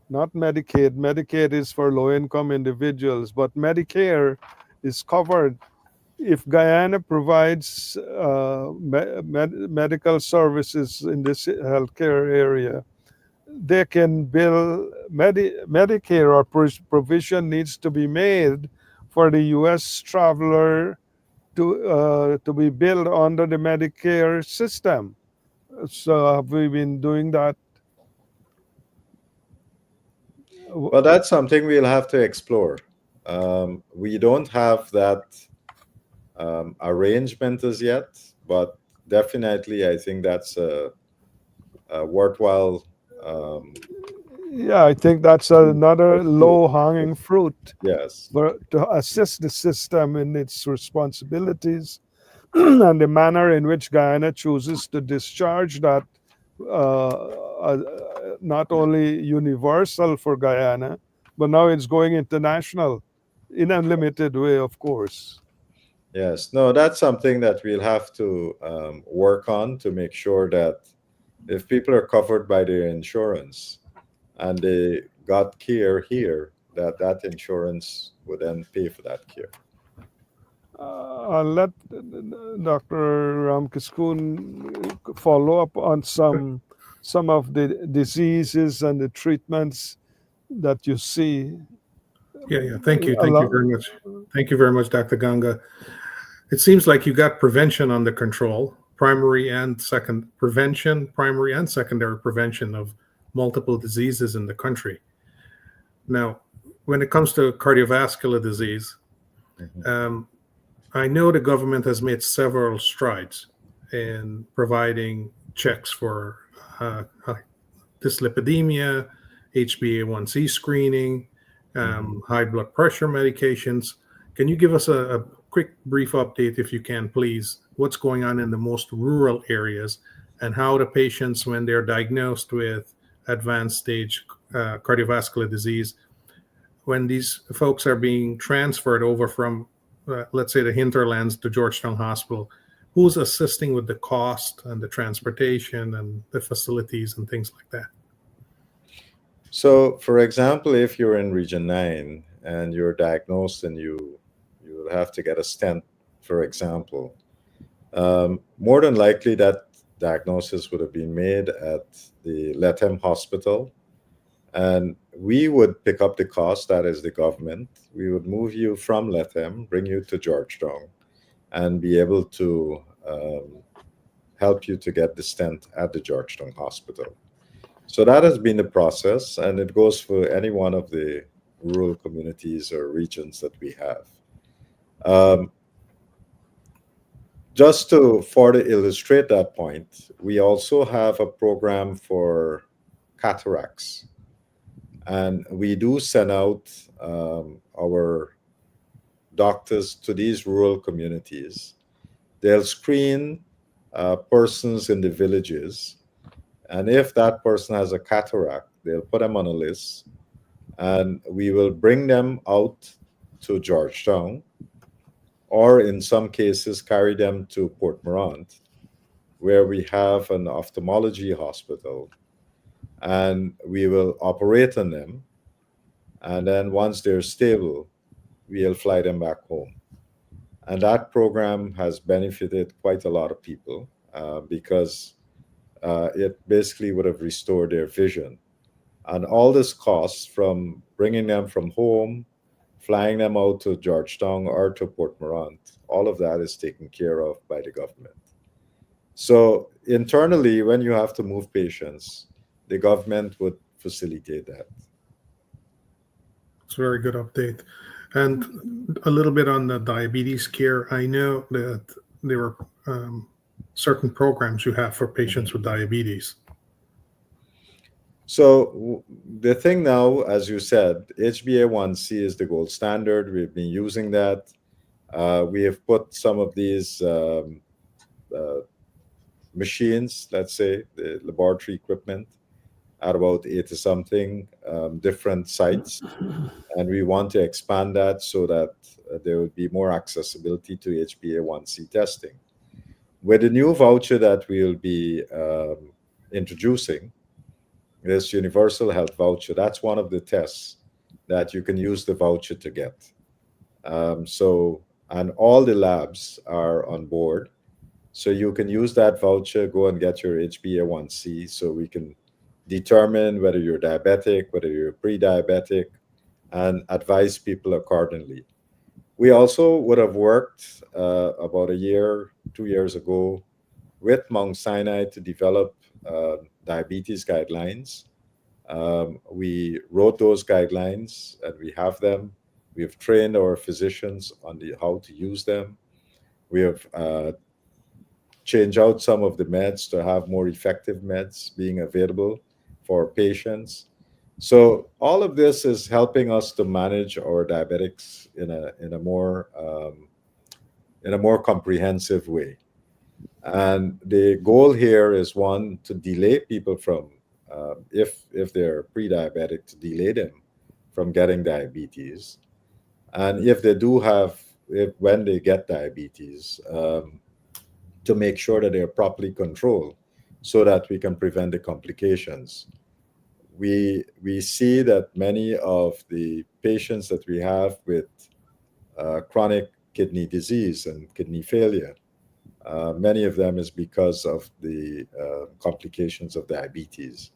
Speaker 2: not Medicaid. Medicaid is for low income individuals, but Medicare is covered. If Guyana provides medical services in this healthcare area, they can bill Medicare, or provision needs to be made for the U.S. traveler to be billed under the Medicare system. So have we been doing that?
Speaker 3: Well, that's something we'll have to explore. We don't have that arrangement as yet, but definitely I think that's a worthwhile
Speaker 2: Yeah, I think that's another
Speaker 3: pursue.
Speaker 2: low-hanging fruit
Speaker 3: Yes.
Speaker 2: for to assist the system in its responsibilities and the manner in which Guyana chooses to discharge that, not only universal for Guyana, but now it's going international in a limited way, of course.
Speaker 3: Yes. No, that's something that we'll have to work on to make sure that if people are covered by their insurance and they got care here, that that insurance would then pay for that care.
Speaker 2: I'll let Dr. Ramkiskun follow up on some of the diseases and the treatments that you see.
Speaker 4: Yeah. Thank you. Thank you
Speaker 2: Along,
Speaker 4: very much. Thank you very much, Dr. Ganga. It seems like you got prevention under control, primary and secondary prevention of multiple diseases in the country. Now, when it comes to cardiovascular disease,
Speaker 3: Mhm.
Speaker 4: I know the government has made several strides in providing checks for dyslipidemia, HbA1c screening, high blood pressure medications. Can you give us a quick, brief update, if you can, please? What's going on in the most rural areas, and how the patients, when they're diagnosed with advanced stage cardiovascular disease, when these folks are being transferred over from, let's say, the hinterlands to Georgetown Hospital, who's assisting with the cost and the transportation and the facilities and things like that?
Speaker 3: So, for example, if you're in Region 9 and you're diagnosed and you will have to get a stent, for example, more than likely that diagnosis would have been made at the Lethem Hospital, and we would pick up the cost. That is the government. We would move you from Lethem, bring you to Georgetown, and be able to help you to get the stent at the Georgetown Hospital. So that has been the process, and it goes for any one of the rural communities or regions that we have. Um, just to further illustrate that point, we also have a program for cataracts, and we do send out our doctors to these rural communities. They'll screen persons in the villages, and if that person has a cataract, they'll put them on a list, and we will bring them out to Georgetown, or in some cases, carry them to Port Morant, where we have an ophthalmology hospital, and we will operate on them. And then once they're stable, we'll fly them back home. And that program has benefited quite a lot of people because it basically would have restored their vision. And all this costs from bringing them from home, flying them out to Georgetown or to Port Morant, all of that is taken care of by the government. So internally, when you have to move patients, the government would facilitate that.
Speaker 4: It's a very good update. And a little bit on the diabetes care. I know that there are certain programs you have for patients with diabetes.
Speaker 3: So the thing now, as you said, HbA1c is the gold standard. We've been using that. We have put some of these uh, machines, let's say, the laboratory equipment, at about 80 something different sites. And we want to expand that so that there would be more accessibility to HbA1c testing. With the new voucher that we'll be introducing, this universal health voucher, that's one of the tests that you can use the voucher to get. And all the labs are on board. So you can use that voucher, go and get your HbA1c so we can determine whether you're diabetic, whether you're pre-diabetic, and advise people accordingly. We also would have worked about a year, 2 years ago with Mount Sinai to develop diabetes guidelines. We wrote those guidelines and we have them. We have trained our physicians on how to use them. We have changed out some of the meds to have more effective meds being available for patients. So all of this is helping us to manage our diabetics in a more comprehensive way. And the goal here is one to delay people from, if they're pre-diabetic, to delay them from getting diabetes, and if they do have, if when they get diabetes, to make sure that they're properly controlled, so that we can prevent the complications. We see that many of the patients that we have with chronic kidney disease and kidney failure, many of them is because of the complications of diabetes.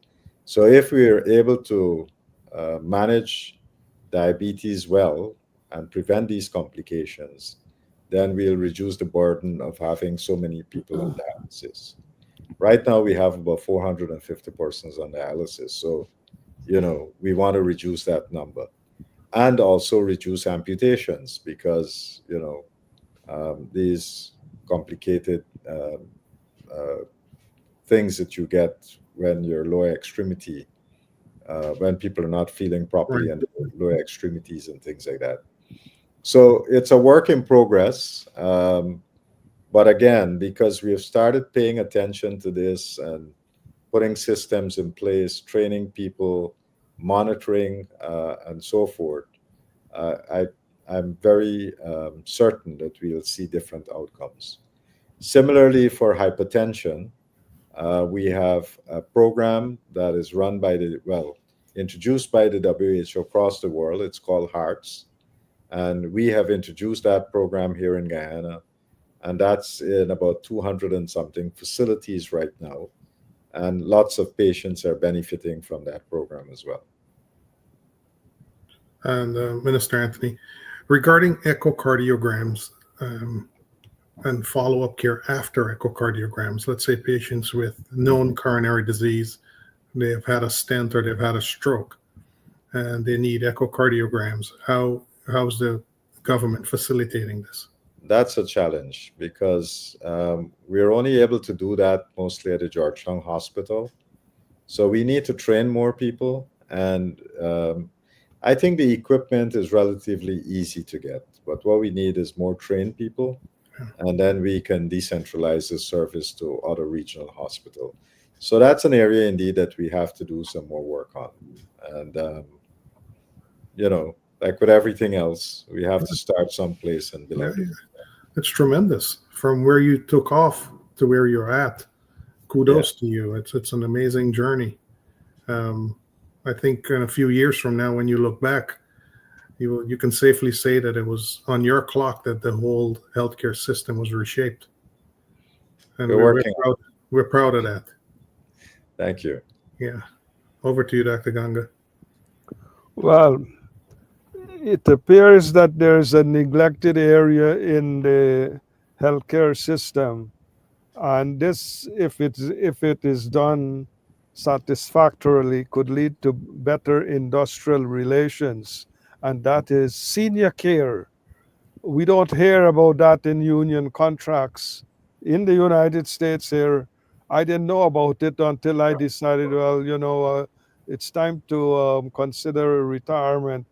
Speaker 3: So if we are able to manage diabetes well and prevent these complications, then we'll reduce the burden of having so many people on dialysis. Right now, we have about 450 persons on dialysis. So, we want to reduce that number and also reduce amputations because, these complicated things that you get when your lower extremity, when people are not feeling properly
Speaker 4: Right.
Speaker 3: and lower extremities and things like that. So it's a work in progress. But again, because we have started paying attention to this and putting systems in place, training people, monitoring, and so forth, I'm very certain that we'll see different outcomes. Similarly, for hypertension, we have a program that is run by introduced by the WHO across the world. It's called HEARTS. And we have introduced that program here in Guyana. And that's in about 200 and something facilities right now. And lots of patients are benefiting from that program as well.
Speaker 4: And Minister Anthony, regarding echocardiograms and follow-up care after echocardiograms, let's say patients with known coronary disease, they have had a stent or they've had a stroke, and they need echocardiograms. How's the government facilitating this?
Speaker 3: That's a challenge because we're only able to do that mostly at the Georgetown Hospital. So we need to train more people. And I think the equipment is relatively easy to get. But what we need is more trained people. And then we can decentralize the service to other regional hospitals. So that's an area indeed that we have to do some more work on. And, like with everything else, we have to start someplace and build it.
Speaker 4: It's tremendous from where you took off to where you're at. Kudos to you. It's an amazing journey. I think in a few years from now, when you look back, you can safely say that it was on your clock that the whole healthcare system was reshaped. And we're proud of that.
Speaker 3: Thank you.
Speaker 4: Yeah. Over to you, Dr. Ganga.
Speaker 2: Well, it appears that there's a neglected area in the healthcare system, and this, if it is done satisfactorily, could lead to better industrial relations, and that is senior care. We don't hear about that in union contracts in the United States here. I didn't know about it until I decided, it's time to consider retirement.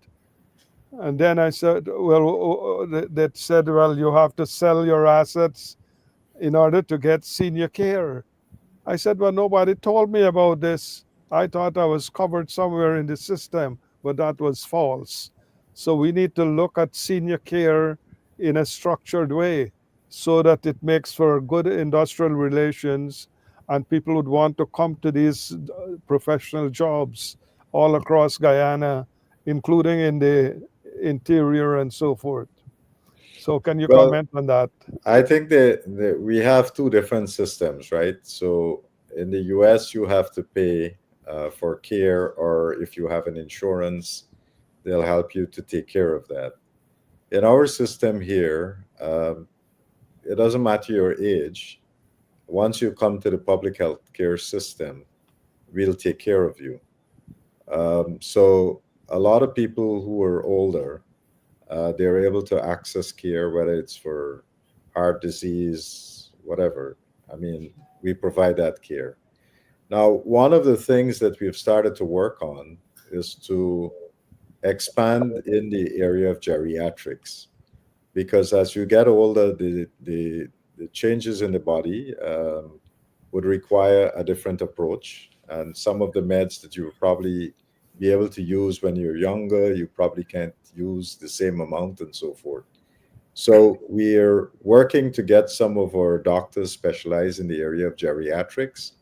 Speaker 2: And then I said, that said, you have to sell your assets in order to get senior care. I said, well, nobody told me about this. I thought I was covered somewhere in the system, but that was false. So we need to look at senior care in a structured way so that it makes for good industrial relations and people would want to come to these professional jobs all across Guyana, including in the interior and so forth. So can you
Speaker 3: Well,
Speaker 2: comment on that?
Speaker 3: I think that we have two different systems, right? So in the US, you have to pay for care, or if you have an insurance, they'll help you to take care of that. In our system here, it doesn't matter your age. Once you come to the public health care system, we'll take care of you. So a lot of people who are older, they're able to access care, whether it's for heart disease, whatever. I mean, we provide that care. Now, one of the things that we've started to work on is to expand in the area of geriatrics, because as you get older, the changes in the body would require a different approach. And some of the meds that you would probably be able to use when you're younger, you probably can't use the same amount and so forth. So we're working to get some of our doctors specialized in the area of geriatrics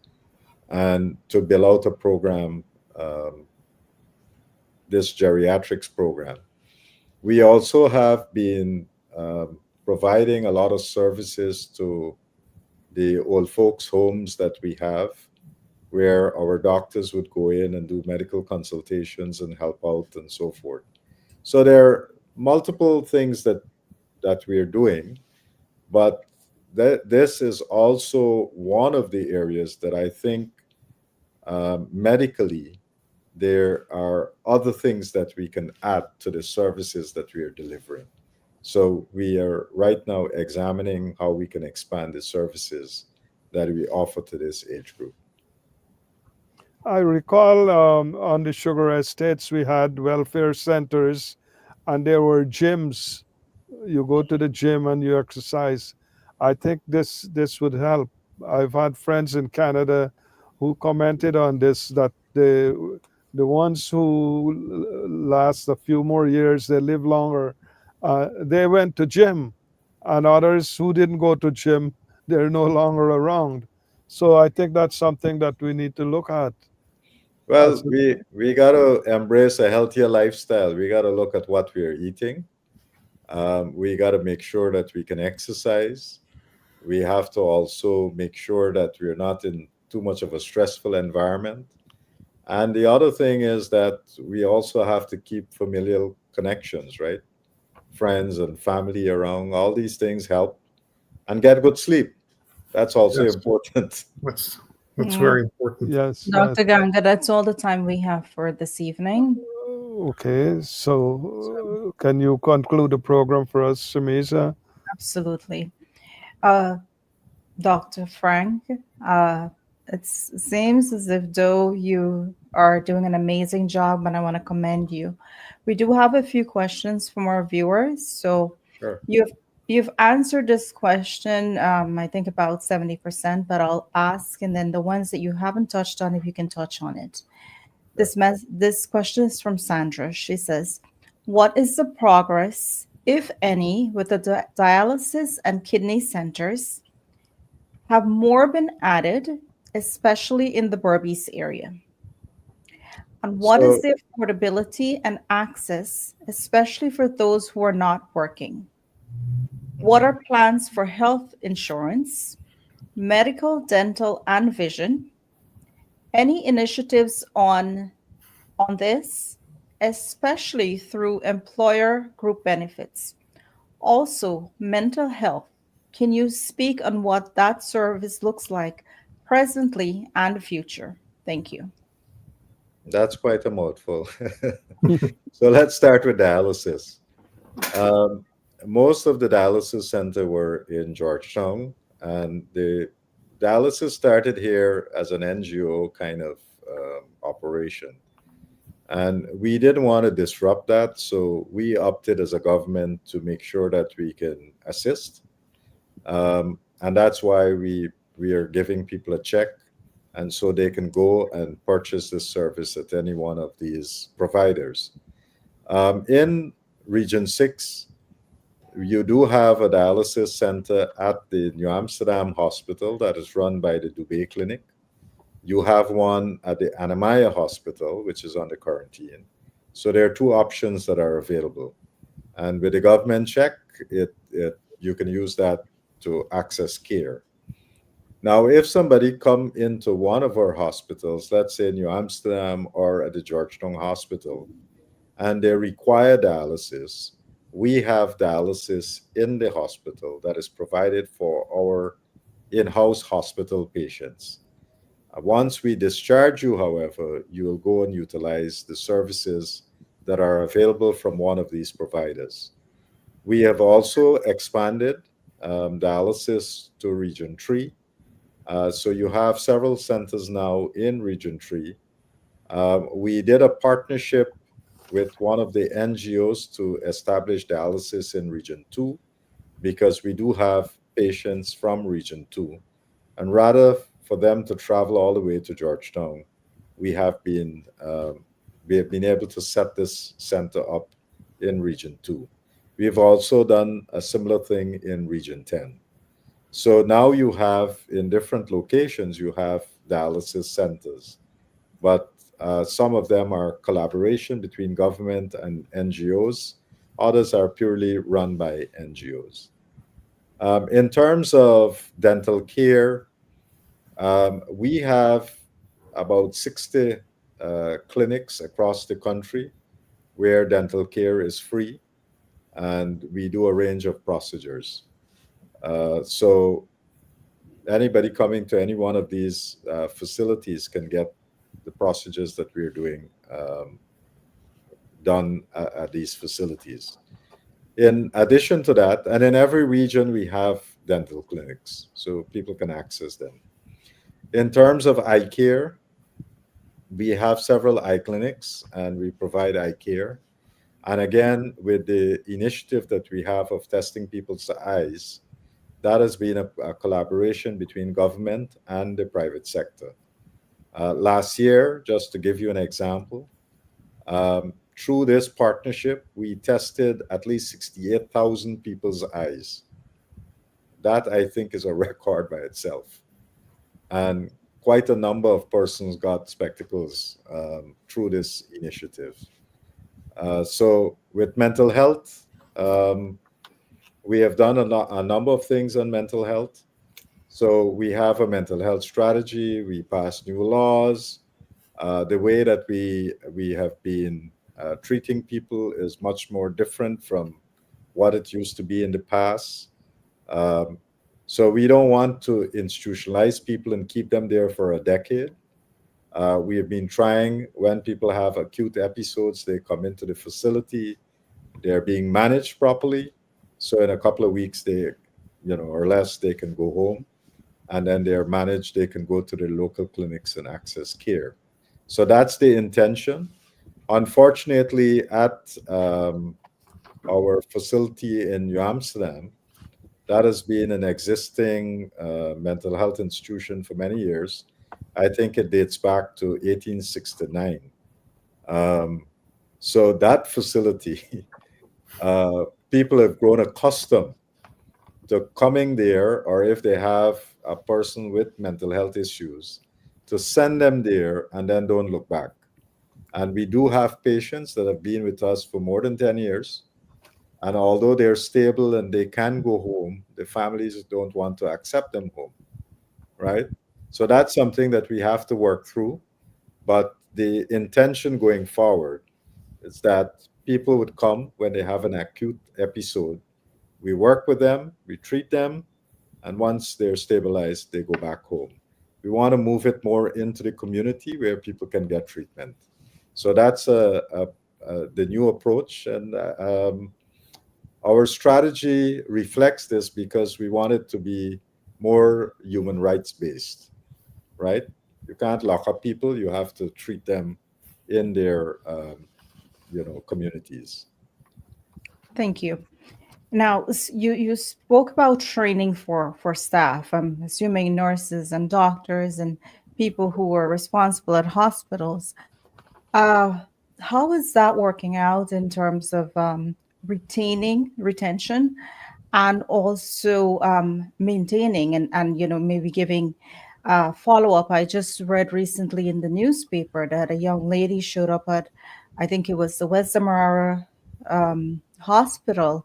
Speaker 3: and to build out a program, um, this geriatrics program. We also have been providing a lot of services to the old folks' homes that we have, where our doctors would go in and do medical consultations and help out and so forth. So there are multiple things that we are doing, but this is also one of the areas that I think medically there are other things that we can add to the services that we are delivering. So we are right now examining how we can expand the services that we offer to this age group.
Speaker 2: I recall on the sugar estates we had welfare centers and there were gyms. You go to the gym and you exercise. I think this would help. I've had friends in Canada who commented on this that the ones who last a few more years, they live longer. They went to gym, and others who didn't go to gym, they're no longer around. So I think that's something that we need to look at.
Speaker 3: Well,
Speaker 2: As
Speaker 3: we got to embrace a healthier lifestyle. We got to look at what we are eating. We got to make sure that we can exercise. We have to also make sure that we're not in too much of a stressful environment. And the other thing is that we also have to keep familial connections, right? Friends and family around. All these things help, and get good sleep. That's also
Speaker 4: Yes,
Speaker 3: important.
Speaker 4: that's
Speaker 1: Mm,
Speaker 4: very important.
Speaker 2: yes, yes.
Speaker 1: Dr. Ganga, that's all the time we have for this evening.
Speaker 2: Okay, so can you conclude the program for us, Shamisa?
Speaker 1: Absolutely. Uh, Dr. Frank, uh, it seems as if though you are doing an amazing job, and I want to commend you. We do have a few questions from our viewers. So
Speaker 3: Sure.
Speaker 1: you've you've answered this question, I think about 70%, but I'll ask, and then the ones that you haven't touched on, if you can touch on it.
Speaker 3: Sure.
Speaker 1: This question is from Sandra. She says, "What is the progress, if any, with the dialysis and kidney centers? Have more been added, especially in the Berbice area? And what is
Speaker 3: So,
Speaker 1: the affordability and access, especially for those who are not working? What are plans for health insurance, medical, dental, and vision? Any initiatives on this, especially through employer group benefits? Also, mental health. Can you speak on what that service looks like presently and future? Thank you."
Speaker 3: that's quite a mouthful. So let's start with dialysis. Um, Most of the dialysis center were in Georgetown, and the dialysis started here as an NGO kind of operation. And we didn't want to disrupt that, so we opted as a government to make sure that we can assist. And that's why we are giving people a check And so they can go and purchase this service at any one of these providers. In Region 6, you do have a dialysis center at the New Amsterdam Hospital that is run by the Dubé Clinic. You have one at the Anamaya Hospital, which is under quarantine. So there are two options that are available. And with the government check, you can use that to access care. Now, if somebody come into one of our hospitals, let's say New Amsterdam or at the Georgetown Hospital, and they require dialysis, we have dialysis in the hospital that is provided for our in-house hospital patients. Once we discharge you, however, you will go and utilize the services that are available from one of these providers. We have also expanded dialysis to Region 3. So you have several centers now in Region 3. We did a partnership with one of the NGOs to establish dialysis in Region 2 because we do have patients from Region 2. And rather for them to travel all the way to Georgetown, we have been able to set this center up in Region 2. We've also done a similar thing in Region 10. So now you have, in different locations, you have dialysis centers, but some of them are collaboration between government and NGOs. Others are purely run by NGOs. In terms of dental care, we have about 60 clinics across the country where dental care is free, and we do a range of procedures. So anybody coming to any one of these facilities can get the procedures that we're doing done at these facilities. In addition to that, and in every region, we have dental clinics, so people can access them. In terms of eye care, we have several eye clinics and we provide eye care. And again, with the initiative that we have of testing people's eyes, that has been a collaboration between government and the private sector. Last year, just to give you an example, through this partnership, we tested at least 68,000 people's eyes. That, I think, is a record by itself. And quite a number of persons got spectacles through this initiative. So with mental health, we have done a number of things on mental health. So we have a mental health strategy. We passed new laws. The way that we have been treating people is much more different from what it used to be in the past. So we don't want to institutionalize people and keep them there for a decade. We have been trying, when people have acute episodes, they come into the facility, they're being managed properly. So in a couple of weeks, or less, they can go home. And then they're managed, they can go to the local clinics and access care. So that's the intention. Unfortunately, at our facility in New Amsterdam, that has been an existing mental health institution for many years. I think it dates back to 1869. So that facility, people have grown accustomed to coming there, or if they have a person with mental health issues, to send them there and then don't look back. And we do have patients that have been with us for more than 10 years. And although they're stable and they can go home, the families don't want to accept them home, right? So that's something that we have to work through. But the intention going forward is that people would come when they have an acute episode. We work with them, we treat them, and once they're stabilized, they go back home. We want to move it more into the community where people can get treatment. So that's the new approach. And our strategy reflects this because we want it to be more human rights based, right? You can't lock up people. You have to treat them in their, communities.
Speaker 1: Thank you. Now, you spoke about training for staff. I'm assuming nurses and doctors and people who were responsible at hospitals. Uh, how is that working out in terms of retention, and also maintaining and maybe giving follow up? I just read recently in the newspaper that a young lady showed up at, I think it was the West Demerara hospital,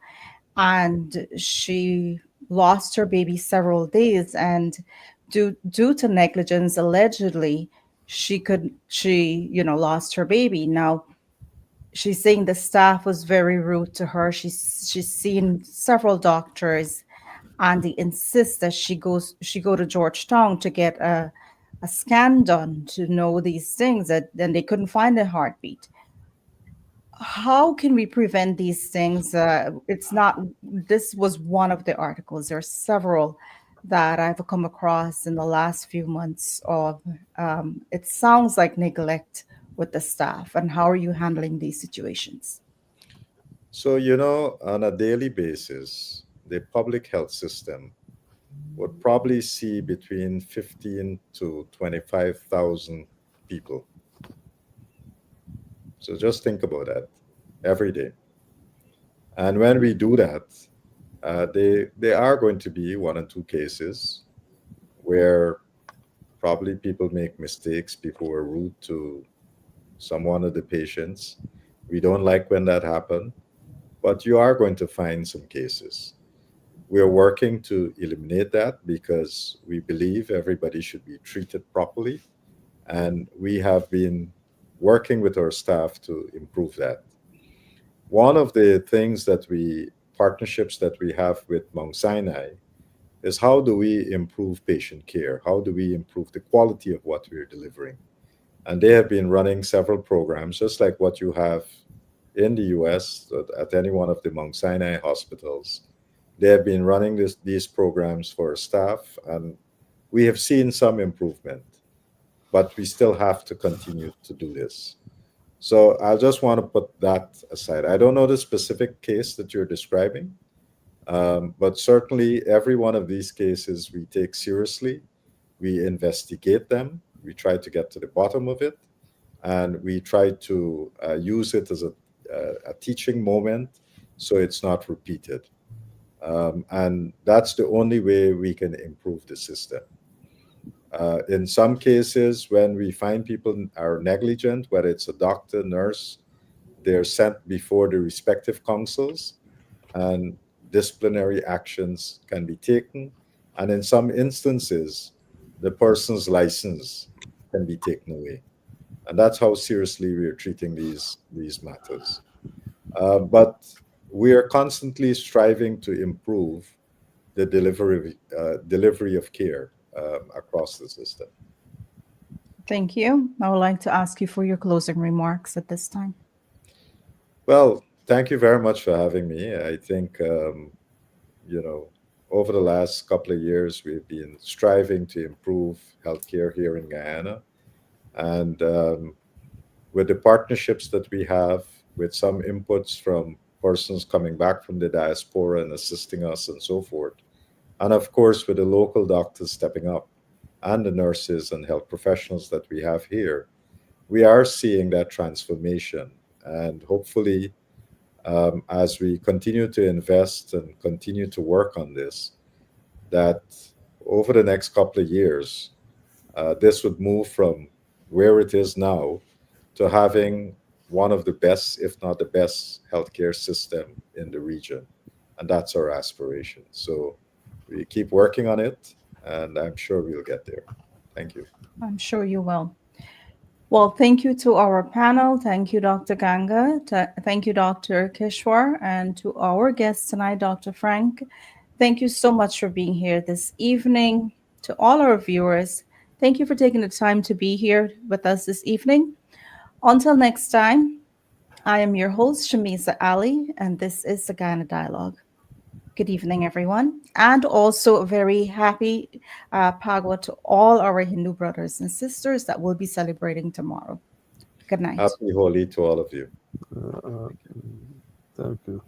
Speaker 1: and she lost her baby several days, and due to negligence, allegedly, she lost her baby. Now she's saying the staff was very rude to her. She's seen several doctors, and they insist that she go to Georgetown to get a scan done to know these things, that then they couldn't find a heartbeat. How can we prevent these things? It's not, this was one of the articles. There are several that I've come across in the last few months of, it sounds like neglect with the staff. And how are you handling these situations?
Speaker 3: So, on a daily basis, the public health system would probably see between 15 to 25,000 people. So just think about that every day. And when we do that, they are going to be one or two cases where probably people make mistakes, people are rude to some one of the patients. We don't like when that happens, but you are going to find some cases. We are working to eliminate that because we believe everybody should be treated properly. And we have been working with our staff to improve that. One of the things partnerships that we have with Mount Sinai is how do we improve patient care? How do we improve the quality of what we're delivering? And they have been running several programs, just like what you have in the US at any one of the Mount Sinai hospitals. They have been running these programs for staff, and we have seen some improvement, but we still have to continue to do this. So I just want to put that aside. I don't know the specific case that you're describing, but certainly every one of these cases we take seriously. We investigate them. We try to get to the bottom of it, and we try to use it as a teaching moment so it's not repeated. And that's the only way we can improve the system. In some cases, when we find people are negligent, whether it's a doctor, nurse, they're sent before the respective councils, and disciplinary actions can be taken. And in some instances, the person's license can be taken away. And that's how seriously we are treating these matters. But we are constantly striving to improve the delivery of care across the system.
Speaker 1: Thank you. I would like to ask you for your closing remarks at this time.
Speaker 3: Well, thank you very much for having me. I think, you know, over the last couple of years, we've been striving to improve healthcare here in Guyana. And with the partnerships that we have, with some inputs from persons coming back from the diaspora and assisting us and so forth, and of course, with the local doctors stepping up and the nurses and health professionals that we have here, we are seeing that transformation. And hopefully, as we continue to invest and continue to work on this, that over the next couple of years, this would move from where it is now to having one of the best, if not the best, healthcare system in the region. And that's our aspiration. So we keep working on it, and I'm sure we'll get there. Thank you.
Speaker 1: I'm sure you will. Well, thank you to our panel. Thank you, Dr. Ganga. Thank you, Dr. Kishwar, and to our guest tonight, Dr. Frank. Thank you so much for being here this evening. To all our viewers, thank you for taking the time to be here with us this evening. Until next time, I am your host, Shamisa Ali, and this is the Guyana Dialogue. Good evening, everyone. And also a very happy Pagwa to all our Hindu brothers and sisters that will be celebrating tomorrow. Good night.
Speaker 3: Happy Holi to all of you.
Speaker 2: Uh, uh, thank you.